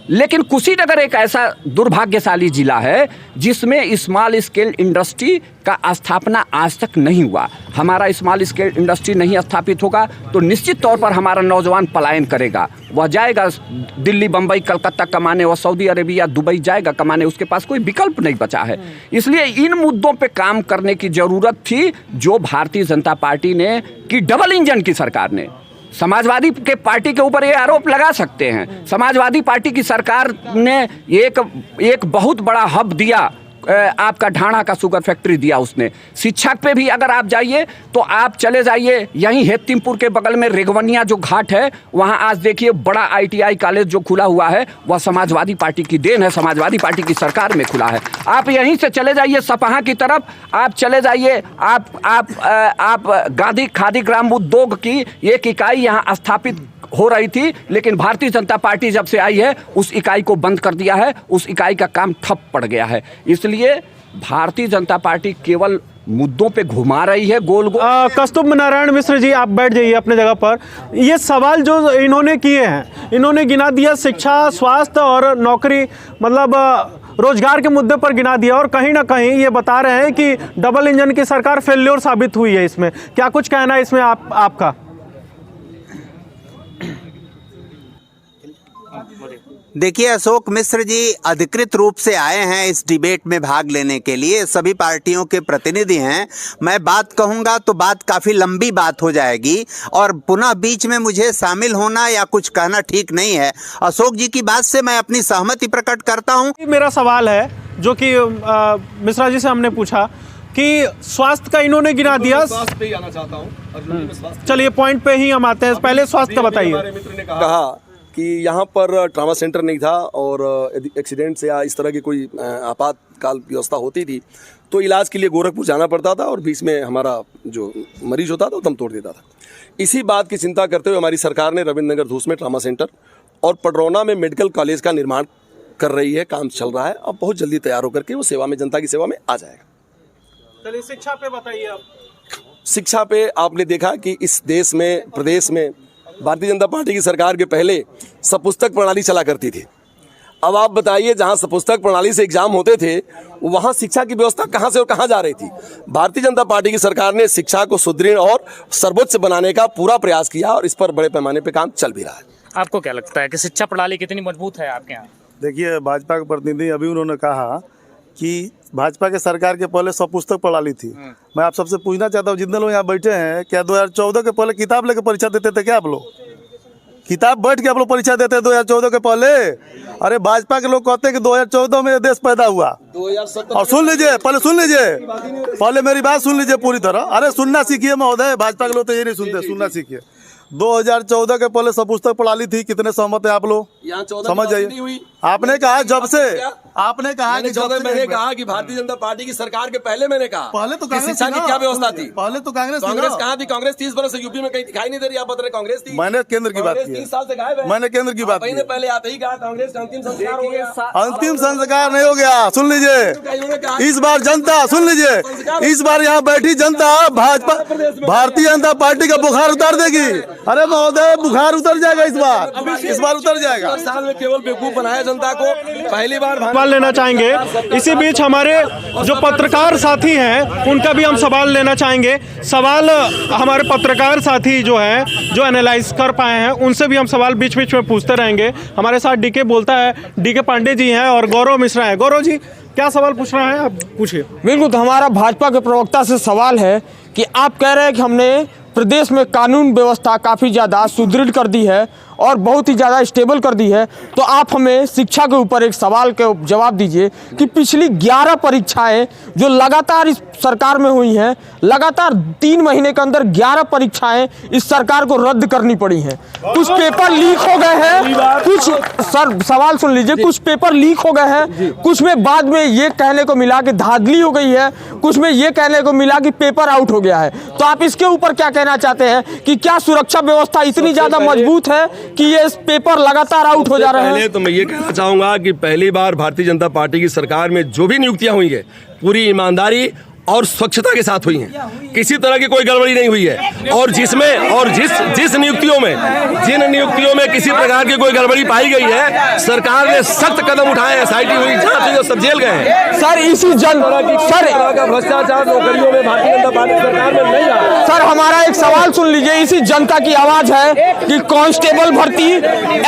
लेकिन कुशीनगर एक ऐसा दुर्भाग्यशाली जिला है जिसमें स्मॉल स्केल इंडस्ट्री का स्थापना आज तक नहीं हुआ। हमारा स्मॉल स्केल इंडस्ट्री नहीं स्थापित होगा तो निश्चित तौर पर हमारा नौजवान पलायन करेगा। वह जाएगा दिल्ली, बम्बई, कलकत्ता कमाने, वह सऊदी अरेबिया, दुबई जाएगा कमाने, उसके पास कोई विकल्प नहीं बचा है। इसलिए इन मुद्दों पे काम करने की ज़रूरत थी जो भारतीय जनता पार्टी ने की, डबल इंजन की सरकार ने। समाजवादी के पार्टी के ऊपर ये आरोप लगा सकते हैं, समाजवादी पार्टी की सरकार ने एक बहुत बड़ा हब दिया, आपका ढाणा का शुगर फैक्ट्री दिया उसने। शिक्षा पे भी अगर आप जाइए तो आप चले जाइए यहीं हेतिमपुर के बगल में रेगवनिया जो घाट है, वहाँ आज देखिए बड़ा ITI कॉलेज जो खुला हुआ है, वह समाजवादी पार्टी की देन है, समाजवादी पार्टी की सरकार में खुला है। आप यहीं से चले जाइए सपहा की तरफ, आप चले जाइए, आप गांधी खादी ग्राम उद्योग की एक इकाई यहाँ स्थापित हो रही थी, लेकिन भारतीय जनता पार्टी जब से आई है उस इकाई को बंद कर दिया है, उस इकाई का काम ठप पड़ गया है। इसलिए भारतीय जनता पार्टी केवल मुद्दों पे घुमा रही है गोल गोल। कस्तुभ नारायण मिश्र जी, आप बैठ जाइए अपने जगह पर। ये सवाल जो इन्होंने किए हैं, इन्होंने गिना दिया शिक्षा, स्वास्थ्य और नौकरी, मतलब रोजगार के मुद्दे पर गिना दिया, और कहीं ना कहीं ये बता रहे हैं कि डबल इंजन की सरकार फेल्योर साबित हुई है। इसमें क्या कुछ कहना है इसमें आपका? देखिए, अशोक मिश्र जी अधिकृत रूप से आए हैं इस डिबेट में भाग लेने के लिए, सभी पार्टियों के प्रतिनिधि हैं। मैं बात कहूंगा तो बात काफ़ी लंबी बात हो जाएगी और पुनः बीच में मुझे शामिल होना या कुछ कहना ठीक नहीं है। अशोक जी की बात से मैं अपनी सहमति प्रकट करता हूं। मेरा सवाल है जो कि मिश्रा जी से हमने पूछा कि स्वास्थ्य का इन्होंने गिना दिया। स्वास्थ्य पे ही आना चाहता हूँ। चलिए पॉइंट पे ही हम आते हैं, पहले स्वास्थ्य का बताइए। कहा कि यहाँ पर ट्रामा सेंटर नहीं था और एक्सीडेंट से या इस तरह की कोई आपातकाल व्यवस्था होती थी तो इलाज के लिए गोरखपुर जाना पड़ता था और बीच में हमारा जो मरीज होता था वो दम तोड़ देता था। इसी बात की चिंता करते हुए हमारी सरकार ने रविंद्र नगर धूस में ट्रामा सेंटर और पडरौना में मेडिकल कॉलेज का निर्माण कर रही है, काम चल रहा है और बहुत जल्दी तैयार होकर के वो सेवा में, जनता की सेवा में आ जाएगा। चलिए शिक्षा पे बताइए आप। शिक्षा पे आपने देखा कि इस देश में, प्रदेश में भारतीय जनता पार्टी की सरकार के पहले सपुस्तक प्रणाली चला करती थी। अब आप बताइए, जहां सपुस्तक प्रणाली से एग्जाम होते थे वहां शिक्षा की व्यवस्था कहां से और कहां जा रही थी। भारतीय जनता पार्टी की सरकार ने शिक्षा को सुदृढ़ और सर्वोच्च बनाने का पूरा प्रयास किया और इस पर बड़े पैमाने पर काम चल भी रहा है। आपको क्या लगता है कि शिक्षा प्रणाली कितनी मजबूत है आपके यहाँ? देखिए, भाजपा के प्रतिनिधि अभी उन्होंने कहा कि भाजपा के सरकार के पहले 100 पुस्तक पढ़ा ली थी। मैं आप सबसे पूछना चाहता हूँ, जितने लोग यहाँ बैठे हैं, क्या 2014 के पहले किताब लेके परीक्षा देते थे क्या आप लोग? किताब बैठ के आप लोग परीक्षा देते हैं 2014 के पहले? अरे भाजपा के लोग कहते हैं कि 2014 में ये देश पैदा हुआ। और सुन लीजिए, पहले मेरी बात सुन लीजिए पूरी तरह। अरे सुनना सीखिए महोदय, भाजपा के लोग तो ये नहीं सुनते, सुनना सीखिए। 2014 के पहले 100 पुस्तक पढ़ा ली थी। कितने सहमत है आप लोग? समझ जाइए। आपने कहा जब से, आपने कहा कि मैंने कहा कि भारतीय जनता पार्टी की सरकार के पहले मैंने कहा पहले तो कांग्रेस शिक्षा की क्या व्यवस्था थी? पहले तो कांग्रेस कहाँ थी? कांग्रेस 30 बरस से यूपी में कहीं दिखाई नहीं दे रही। आप बता रहे कांग्रेस थी। मैंने केंद्र की बात की, 30 साल से गायब है। मैंने केंद्र की बात की। पहले आते ही कहा कांग्रेस का अंतिम संस्कार हो गया। अंतिम संस्कार नहीं हो गया। सुन लीजिए, इस बार जनता, सुन लीजिए, इस बार यहाँ बैठी जनता भाजपा भारतीय जनता पार्टी का बुखार उतार देगी। अरे महोदय, बुखार उतर जाएगा इस बार उतर जाएगा। साल में केवल बेवकूफ बनाया जनता को। पहली बार सवाल लेना चाहेंगे। इसी बीच हमारे जो पत्रकार साथी हैं उनका भी हम सवाल लेना चाहेंगे। सवाल हमारे पत्रकार साथी जो हैं, जो एनालाइज कर पाए हैं, उनसे भी हम सवाल बीच बीच में पूछते रहेंगे। हमारे साथ डीके बोलता है, डीके पांडे जी हैं और गौरव मिश्रा हैं। गौरव जी, क्या सवाल पूछना है? आप पूछिए। बिल्कुल, तो हमारा भाजपा के प्रवक्ता से सवाल है कि आप कह रहे हैं कि हमने प्रदेश में कानून व्यवस्था काफ़ी ज़्यादा सुदृढ़ कर दी है और बहुत ही ज़्यादा स्टेबल कर दी है, तो आप हमें शिक्षा के ऊपर एक सवाल का जवाब दीजिए कि पिछली 11 परीक्षाएं जो लगातार इस सरकार में हुई हैं, लगातार 3 महीने के अंदर 11 परीक्षाएं इस सरकार को रद्द करनी पड़ी हैं। कुछ पेपर लीक हो गए हैं, कुछ, सर सवाल सुन लीजिए, कुछ पेपर लीक हो गए हैं, कुछ में बाद में ये कहने को मिला कि धांधली हो गई है, कुछ में ये कहने को मिला कि पेपर आउट हो गया है। तो आप इसके ऊपर क्या कहना चाहते हैं कि क्या सुरक्षा व्यवस्था इतनी ज़्यादा मजबूत है कि ये पेपर लगातार आउट हो जा रहे हैं? पहले तो मैं ये कहना चाहूंगा कि पहली बार भारतीय जनता पार्टी की सरकार में जो भी नियुक्तियां हुई है पूरी ईमानदारी और स्वच्छता के साथ हुई हैं। किसी तरह की कोई गड़बड़ी नहीं हुई है। और जिस नियुक्तियों में, जिन नियुक्तियों में किसी प्रकार की कोई गड़बड़ी पाई गई है, सरकार ने सख्त कदम उठाए। SIT हुई, जांच हुई, सब जेल गए हैं। सर इसी भ्रष्टाचार नौकरियों में भारतीय जनता पार्टी सरकार में नहीं रहा। सर हमारा एक सवाल सुन लीजिए, इसी जनता की आवाज है कि कांस्टेबल भर्ती,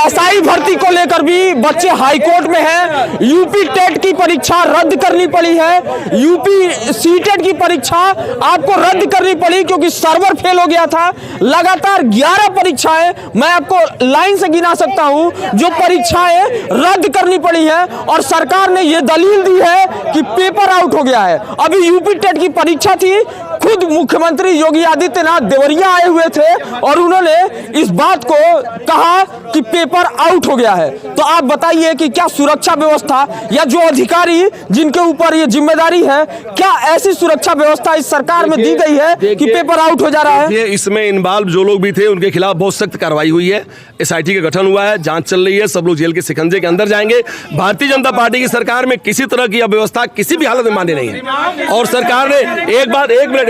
SI भर्ती को लेकर भी बच्चे हाईकोर्ट में हैं। यूपी टेट की परीक्षा रद्द करनी पड़ी है, यूपी सीटेट की परीक्षा आपको रद्द करनी पड़ी क्योंकि सर्वर फेल हो गया था। लगातार 11 परीक्षाएं, मैं आपको लाइन से गिना सकता हूं, जो परीक्षाएं रद्द करनी पड़ी हैं और सरकार ने यह दलील दी है कि पेपर आउट हो गया है। अभी यूपी टेट की परीक्षा थी, खुद मुख्यमंत्री योगी आदित्यनाथ देवरिया आए हुए थे और उन्होंने इस बात को कहा कि पेपर आउट हो गया है। तो आप बताइए कि क्या सुरक्षा व्यवस्था या जो अधिकारी जिनके ऊपर ये जिम्मेदारी है, क्या ऐसी सुरक्षा व्यवस्था इस सरकार में दी गई है कि पेपर आउट हो जा रहा है? इसमें इन्वॉल्व जो लोग भी थे उनके खिलाफ बहुत सख्त कार्रवाई हुई है। SIT का गठन हुआ है, जांच चल रही है, सब लोग जेल के शिकंजे के अंदर जाएंगे। भारतीय जनता पार्टी की सरकार में किसी तरह की अव्यवस्था किसी भी हालत में मान्य नहीं है। और सरकार ने एक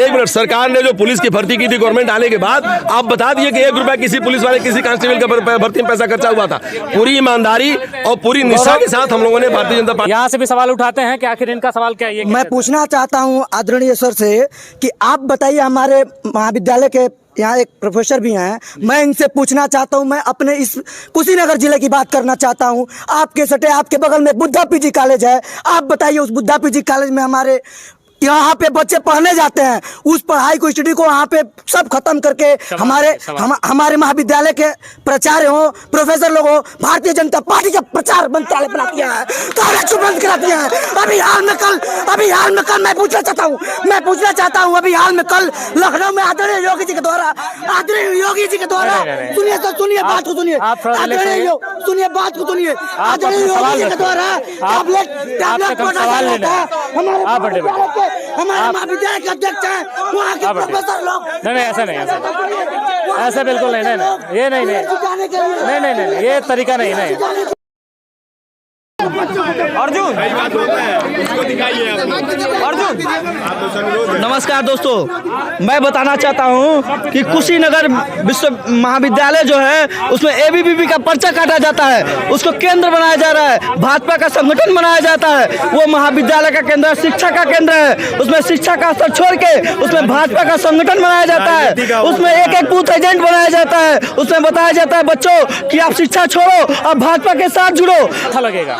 मिनट, सरकार ने जो पुलिस की भर्ती की थी गवर्नमेंट आने के बाद, आप बता दिए कि 1 रुपया किसी पुलिस वाले, किसी कांस्टेबल का भर्ती में पैसा खर्चा हुआ था। पूरी ईमानदारी और पूरी निष्ठा के साथ हम लोगों ने भारतीय जनता पार्टी। यहाँ से भी सवाल उठाते हैं कि आखिर इनका सवाल क्या है? मैं पूछना चाहता हूँ आदरणीय सर से कि आप बताइए, हमारे महाविद्यालय के यहाँ एक प्रोफेसर भी हैं, मैं इनसे पूछना चाहता हूँ, मैं अपने इस कुशीनगर जिले की बात करना चाहता हूँ। आपके सटे आपके बगल में बुद्धा PG कॉलेज है, आप बताइए उस बुद्धा PG कॉलेज में हमारे यहाँ पे बच्चे पढ़ने जाते हैं, उस पढ़ाई को स्टडी को वहाँ पे सब खत्म करके हमारे महाविद्यालय के प्राचार्य हो, प्रोफेसर लोग हो, भारतीय जनता पार्टी का प्रचार मंत्रालय बना दिया है, कॉलेज बंद करा दिया है। अभी हाल में कल मैं पूछना चाहता हूँ अभी हाल में कल लखनऊ में आदरणीय योगी जी के द्वारा सुनिए बात को सुनिए, आदरणीय योगी जी के द्वारा हमारे महाविद्यालय के अध्यक्ष हैं, वहाँ के प्रोफेसर लोग। नहीं, ऐसा नहीं, ऐसा बिल्कुल नहीं, ये नहीं, ये तरीका नहीं। अर्जुन, नमस्कार दोस्तों, मैं बताना चाहता हूं कि कुशीनगर विश्व महाविद्यालय जो है उसमें ABVP का पर्चा काटा जाता है, उसको केंद्र बनाया जा रहा है, भाजपा का संगठन बनाया जाता है। वो महाविद्यालय का केंद्र शिक्षा का केंद्र है, उसमें शिक्षा का स्तर छोड़ के उसमें भाजपा का संगठन बनाया जाता है, उसमें एक बूथ एजेंट बनाया जाता है, उसमें बताया जाता है बच्चों कि आप शिक्षा छोड़ो और भाजपा के साथ जुड़ो। अच्छा लगेगा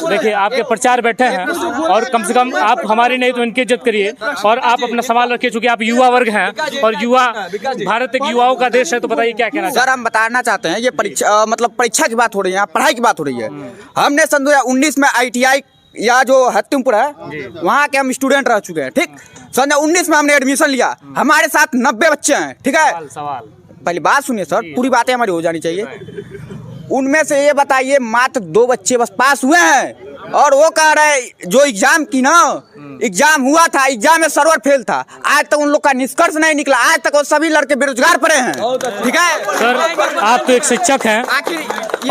देखिए आपके प्रचार बैठे हैं और कम से कम आप हमारी नहीं तो इनकी इज्जत करिए और आप अपना सवाल रखिए, चूंकि आप युवा वर्ग हैं और युवा भारत एक युवाओं का देश है, तो बताइए क्या कहना सर हम बताना चाहते हैं, ये परीक्षा मतलब परीक्षा की बात हो रही है, पढ़ाई की बात हो रही है। हमने सन 2019 में ITI या जो हत्तिमपुर है वहाँ के हम स्टूडेंट रह चुके हैं, ठीक। सन 2019 में हमने एडमिशन लिया, हमारे साथ 90 बच्चे हैं, ठीक है। सवाल पहली बात सुनिए सर, पूरी बातें हमारी हो जानी चाहिए। उनमें से ये बताइए मात्र 2 बच्चे बस पास हुए हैं और वो कह रहे जो एग्जाम की ना एग्जाम हुआ था, एग्जाम में सर्वर फेल था, आज तक उन लोग का निष्कर्ष नहीं निकला, आज तक वो सभी लड़के बेरोजगार पड़े हैं, ठीक है। सर आप तो एक शिक्षक हैं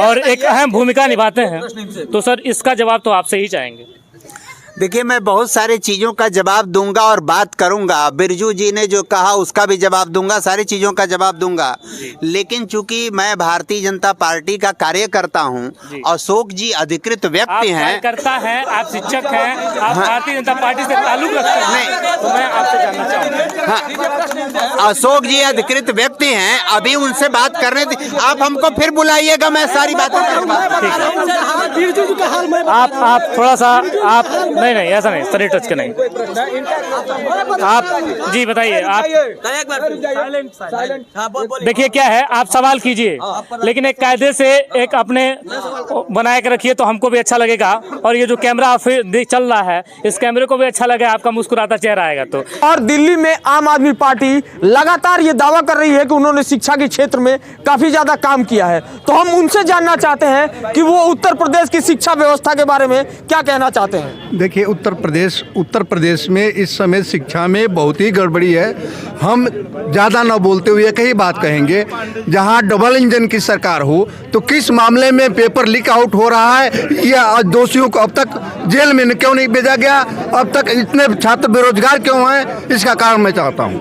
और एक अहम भूमिका निभाते हैं, तो सर इसका जवाब तो आपसे ही चाहेंगे। देखिए मैं बहुत सारी चीज़ों का जवाब दूंगा और बात करूंगा, बिरजू जी ने जो कहा उसका भी जवाब दूंगा, सारी चीज़ों का जवाब दूंगा, लेकिन चूंकि मैं भारतीय जनता पार्टी का कार्यकर्ता हूं, अशोक जी अधिकृत व्यक्ति हैं। कार्यकर्ता हैं, आप शिक्षक हैं, आप भारतीय जनता पार्टी से ताल्लुक रखते हैं, तो मैं आपसे जानना चाहूँगा। हाँ, अशोक जी अधिकृत व्यक्ति हैं, अभी उनसे बात करने दी, आप हमको फिर बुलाइएगा, मैं सारी बातें करूँगा। आप थोड़ा सा आप नहीं ऐसा नहीं, सर टच के नहीं, आप जी बताइए। आप देखिए क्या है, आप सवाल कीजिए लेकिन एक कायदे से एक अपने बनाए के रखिए, तो हमको भी अच्छा लगेगा और ये जो कैमरा चल रहा है इस कैमरे को भी अच्छा लगे, आपका मुस्कुराता चेहरा आएगा तो। और दिल्ली में आम आदमी पार्टी लगातार ये दावा कर रही है कि उन्होंने शिक्षा के क्षेत्र में काफी ज्यादा काम किया है, तो हम उनसे जानना चाहते हैं कि वो उत्तर प्रदेश की शिक्षा व्यवस्था के बारे में क्या कहना चाहते हैं। देखिए उत्तर प्रदेश में इस समय शिक्षा में बहुत ही गड़बड़ी है। हम ज़्यादा न बोलते हुए एक ही बात कहेंगे, जहां डबल इंजन की सरकार हो तो किस मामले में पेपर लीक आउट हो रहा है या दोषियों को अब तक जेल में क्यों नहीं भेजा गया, अब तक इतने छात्र बेरोजगार क्यों हैं, इसका कारण मैं चाहता हूँ।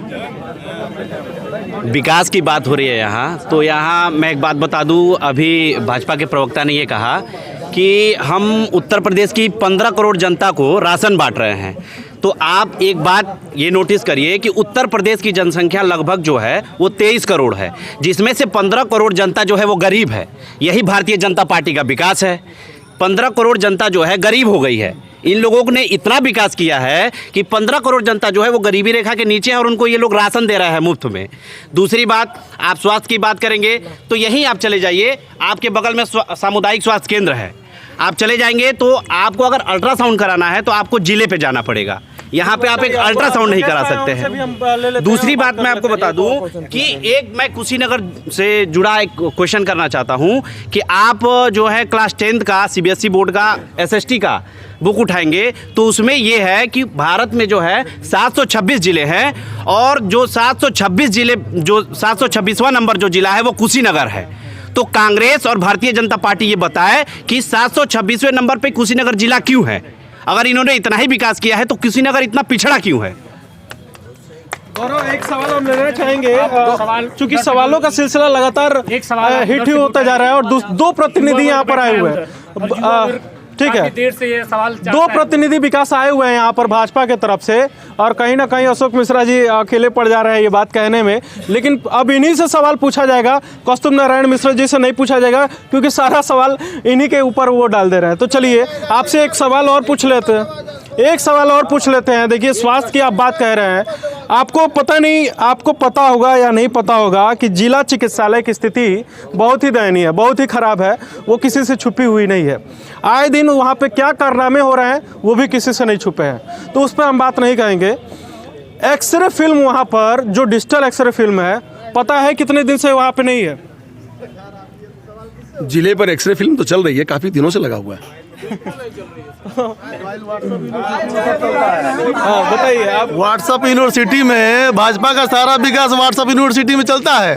विकास की बात हो रही है यहाँ, तो यहाँ मैं एक बात बता दूँ, अभी भाजपा के प्रवक्ता ने ये कहा कि हम उत्तर प्रदेश की 15 करोड़ जनता को राशन बांट रहे हैं, तो आप एक बात ये नोटिस करिए कि उत्तर प्रदेश की जनसंख्या लगभग जो है वो 23 करोड़ है, जिसमें से 15 करोड़ जनता जो है वो गरीब है। यही भारतीय जनता पार्टी का विकास है। 15 करोड़ जनता जो है गरीब हो गई है। इन लोगों ने इतना विकास किया है कि 15 करोड़ जनता जो है वो गरीबी रेखा के नीचे है और उनको ये लोग राशन दे रहे हैं मुफ्त में। दूसरी बात, आप स्वास्थ्य की बात करेंगे तो यहीं आप चले जाइए, आपके बगल में सामुदायिक स्वास्थ्य केंद्र है, आप चले जाएंगे तो आपको अगर अल्ट्रासाउंड कराना है तो आपको जिले पे जाना पड़ेगा, यहाँ पे आप एक अल्ट्रासाउंड नहीं करा सकते हैं। दूसरी बात मैं आपको बता दूं कि एक मैं कुशीनगर से जुड़ा एक क्वेश्चन करना चाहता हूं कि आप जो है क्लास 10th का CBSE बोर्ड का SST का बुक उठाएंगे तो उसमें ये है कि भारत में जो है 726 जिले हैं और जो 726 जिले जो 726वां नंबर जो जिला है वो कुशीनगर है। तो कांग्रेस और भारतीय जनता पार्टी ये बताए कि 726वें नंबर पे कुशीनगर जिला क्यों है? अगर इन्होंने इतना ही विकास किया है तो कुशीनगर इतना पिछड़ा क्यों है? गौरव, एक सवाल हम लेना चाहेंगे, चूंकि सवालों का सिलसिला लगातार हिट ही होता जा रहा है और दो प्रतिनिधि यहाँ पर आए हुए हैं, ठीक है, देर से ये सवाल 2 प्रतिनिधि विकास आए हुए हैं यहाँ पर भाजपा के तरफ से, और कहीं ना कहीं अशोक मिश्रा जी अकेले पड़ जा रहे हैं ये बात कहने में, लेकिन अब इन्हीं से सवाल पूछा जाएगा, कौस्तुभ नारायण मिश्रा जी से नहीं पूछा जाएगा क्योंकि सारा सवाल इन्हीं के ऊपर वो डाल दे रहे हैं। तो चलिए आपसे एक सवाल और पूछ लेते हैं, देखिए स्वास्थ्य की आप बात कह रहे हैं, आपको पता होगा या नहीं पता होगा कि जिला चिकित्सालय की स्थिति बहुत ही दयनीय है, बहुत ही खराब है, वो किसी से छुपी हुई नहीं है। आए दिन वहाँ पे क्या कारनामे हो रहे हैं वो भी किसी से नहीं छुपे हैं, तो उस पर हम बात नहीं करेंगे। एक्सरे फिल्म वहाँ पर जो डिजिटल एक्सरे फिल्म है, पता है कितने दिन से वहाँ पे नहीं है? जिले पर एक्सरे फिल्म तो चल रही है, काफ़ी दिनों से लगा हुआ है। बताइए आप। व्हाट्सएप यूनिवर्सिटी में भाजपा का सारा विकास व्हाट्सएप यूनिवर्सिटी में चलता है,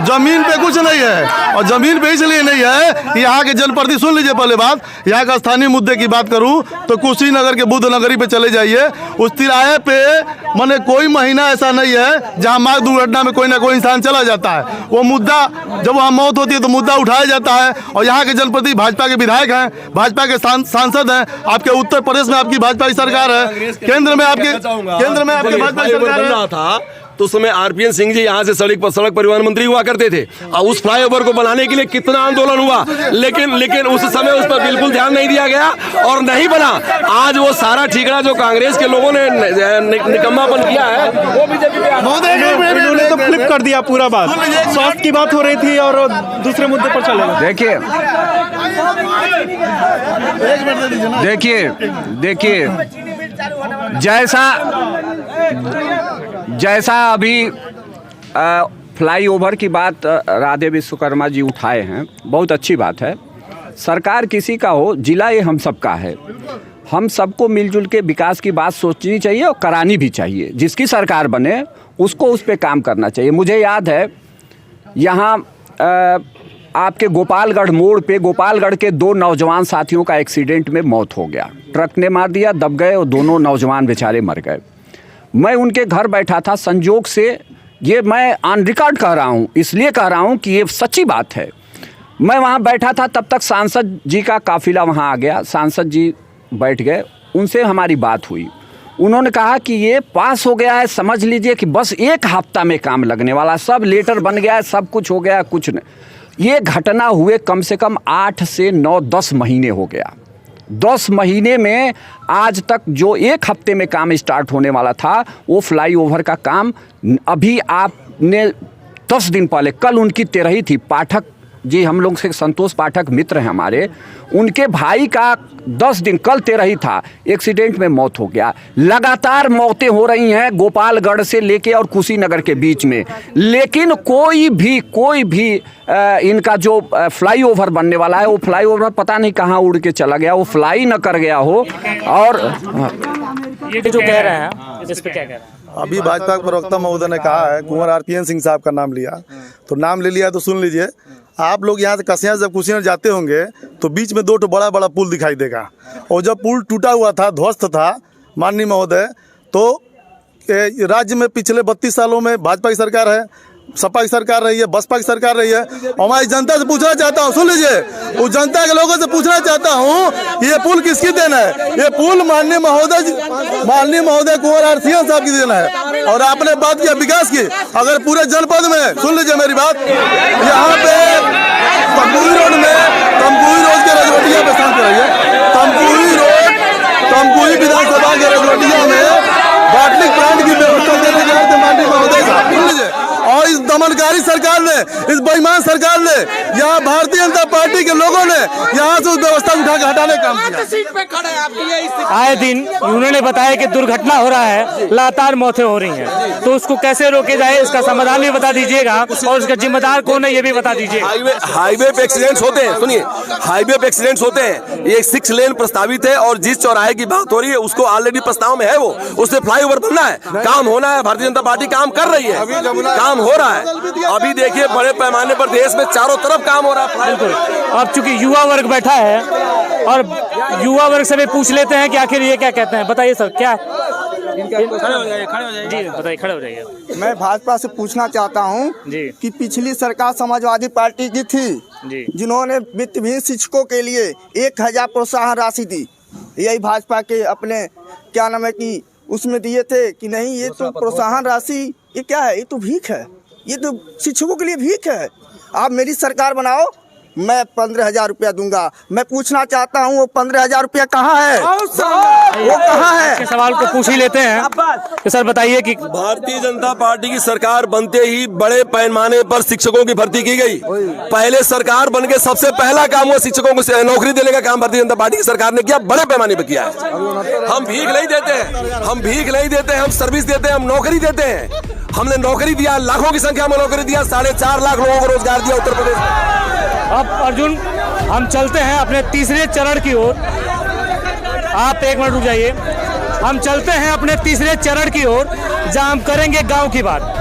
जमीन पे कुछ नहीं है, और जमीन पे इसलिए नहीं है कि यहाँ के जनप्रति, सुन लीजिए पहले बात, यहाँ का स्थानीय मुद्दे की बात करूँ तो कुशीनगर के बुद्ध नगरी पे चले जाइए, उस तिराहे पे माने कोई महीना ऐसा नहीं है जहाँ मार्ग दुर्घटना में कोई ना कोई इंसान चला जाता है। वो मुद्दा जब वहाँ मौत होती है तो मुद्दा उठाया जाता है, और यहाँ के जनप्रति भाजपा के विधायक हैं, भाजपा के सांसद हैं, आपके उत्तर प्रदेश में आपकी भाजपा की सरकार है, केंद्र में आपकी भाजपा की सरकार है। तो उस समय आरपीएन सिंह जी यहाँ से सड़क परिवहन मंत्री हुआ करते थे और उस फ्लाईओवर को बनाने के लिए कितना आंदोलन हुआ, लेकिन उस समय उस पर बिल्कुल ध्यान नहीं दिया गया और नहीं बना। आज वो सारा ठीकरा जो कांग्रेस के लोगों ने निकम्मापन किया है वो बीजेपी उन्होंने तो फ्लिप कर दिया पूरा बात। स्वास्थ्य की बात हो रही थी और दूसरे मुद्दे पर चलेगा। देखिए जैसा अभी फ्लाईओवर की बात राधे विश्वकर्मा जी उठाए हैं, बहुत अच्छी बात है। सरकार किसी का हो, जिला ये हम सबका है। हम सबको मिलजुल के विकास की बात सोचनी चाहिए और करानी भी चाहिए। जिसकी सरकार बने उसको उस पर काम करना चाहिए। मुझे याद है यहाँ आपके गोपालगढ़ मोड़ पे गोपालगढ़ के 2 नौजवान साथियों का एक्सीडेंट में मौत हो गया। ट्रक ने मार दिया, दब गए और दोनों नौजवान बेचारे मर गए। मैं उनके घर बैठा था, संजोग से ये मैं ऑन रिकॉर्ड कह रहा हूँ, इसलिए कह रहा हूँ कि ये सच्ची बात है। मैं वहाँ बैठा था, तब तक सांसद जी का काफिला वहाँ आ गया। सांसद जी बैठ गए, उनसे हमारी बात हुई। उन्होंने कहा कि ये पास हो गया है, समझ लीजिए कि बस 1 हफ्ता में काम लगने वाला, सब लेटर बन गया है, सब कुछ हो गया, कुछ नहीं। ये घटना हुए कम से कम 8 से 9-10 महीने हो गया। 10 महीने में आज तक जो 1 हफ्ते में काम स्टार्ट होने वाला था, वो फ्लाईओवर का काम अभी आपने 10 दिन पहले, कल उनकी 13ही थी। पाठक जी, हम लोग से संतोष पाठक मित्र हैं हमारे, उनके भाई का 10 दिन, कल 13ही था, एक्सीडेंट में मौत हो गया। लगातार मौतें हो रही हैं गोपालगढ़ से लेके और कुशीनगर के बीच में, लेकिन कोई भी इनका जो फ्लाईओवर बनने वाला है, वो फ्लाईओवर पता नहीं कहाँ उड़ के चला गया, वो फ्लाई न कर गया हो। और ये जो कह रहे हैं इस पे क्या कह रहे हैं? अभी भाजपा के प्रवक्ता महोदय ने कहा है, कुंवर आरपीएन सिंह साहब का नाम लिया, तो नाम ले लिया तो सुन लीजिए। आप लोग यहाँ से कसिया जब कुशीनगर जाते होंगे तो बीच में 2 बड़ा बड़ा पुल दिखाई देगा, और जब पुल टूटा हुआ था, ध्वस्त था माननीय महोदय, तो राज्य में पिछले 32 सालों में भाजपा की सरकार है, सपा की सरकार रही है, बसपा की सरकार रही है। हमारी जनता से पूछना चाहता हूँ, सुन लीजिए, उस जनता के लोगों से पूछना चाहता हूँ, ये पुल किसकी देन है? ये पुल माननीय महोदय कुंवर आरपीएन साहब की देन है। और आपने बात किया विकास की, अगर पूरे जनपद में, सुन लीजिए मेरी बात, यहाँ पे तमकुही रोड के रजवटिया पे शांत रहिए, तमकुही विधानसभा के रजवटिया में बाटलिक प्लांट की व्यवस्था देने जा रहे थे माननीय महोदय साहब, सुन लीजिए। और इस दमनकारी सरकार ने, इस बेईमान सरकार ने, यहाँ भारतीय जनता पार्टी के लोगों ने यहाँ से उस व्यवस्था उठा के हटाने का काम किया। आए दिन उन्होंने बताया कि दुर्घटना हो रहा है, लगातार मौतें हो रही हैं, तो उसको कैसे रोके जाए, इसका समाधान भी बता दीजिएगा और उसका जिम्मेदार कौन है ये भी बता दीजिए। हाईवे पे एक्सीडेंट्स होते हैं, सुनिए, हाईवे पे एक्सीडेंट्स होते हैं। ये 6 लेन प्रस्तावित है और जिस चौराहे की बात हो रही है उसको ऑलरेडी प्रस्ताव में है, वो उससे फ्लाईओवर बनना है, काम होना है। भारतीय जनता पार्टी काम कर रही है, काम हो रहा है। अभी देखिए बड़े पैमाने पर देश में चारों तरफ काम हो रहा है। बिल्कुल। अब चूंकि युवा वर्ग बैठा है और युवा वर्ग से भी पूछ लेते हैं कि आखिर ये क्या कहते हैं, बताइए सर क्या? खड़े हो जाइए जी, बताइए, खड़े हो जाइए। मैं भाजपा से पूछना चाहता हूँ कि पिछली सरकार समाजवादी पार्टी की थी, जिन्होंने वित्तहीन शिक्षकों के लिए 1000 प्रोत्साहन राशि दी, यही भाजपा के अपने क्या नाम है कि उसमें दिए थे कि नहीं? ये तो प्रोत्साहन राशि, ये क्या है? ये तो भीख है, ये तो शिक्षकों के लिए भीख है। आप मेरी सरकार बनाओ, मैं 15,000 रुपया दूंगा। मैं पूछना चाहता हूँ वो 15,000 रुपया कहाँ है? वो कहाँ है? के सवाल को पूछ ही लेते हैं कि सर बताइए कि भारतीय जनता पार्टी की सरकार बनते ही बड़े पैमाने पर शिक्षकों की भर्ती की गई। पहले सरकार बन के सबसे पहला काम वो शिक्षकों को नौकरी देने का काम भारतीय जनता पार्टी की सरकार ने किया, बड़े पैमाने पर किया है। हम भीख नहीं देते हैं, हम सर्विस देते हैं, हम नौकरी देते हैं। हमने नौकरी दिया, लाखों की संख्या में नौकरी दिया, 4.5 लाख लोगों को रोजगार दिया उत्तर प्रदेश में। अब अर्जुन हम चलते हैं अपने तीसरे चरण की ओर। आप 1 मिनट रुक जाइए। हम चलते हैं अपने तीसरे चरण की ओर, जहां हम करेंगे गांव की बात।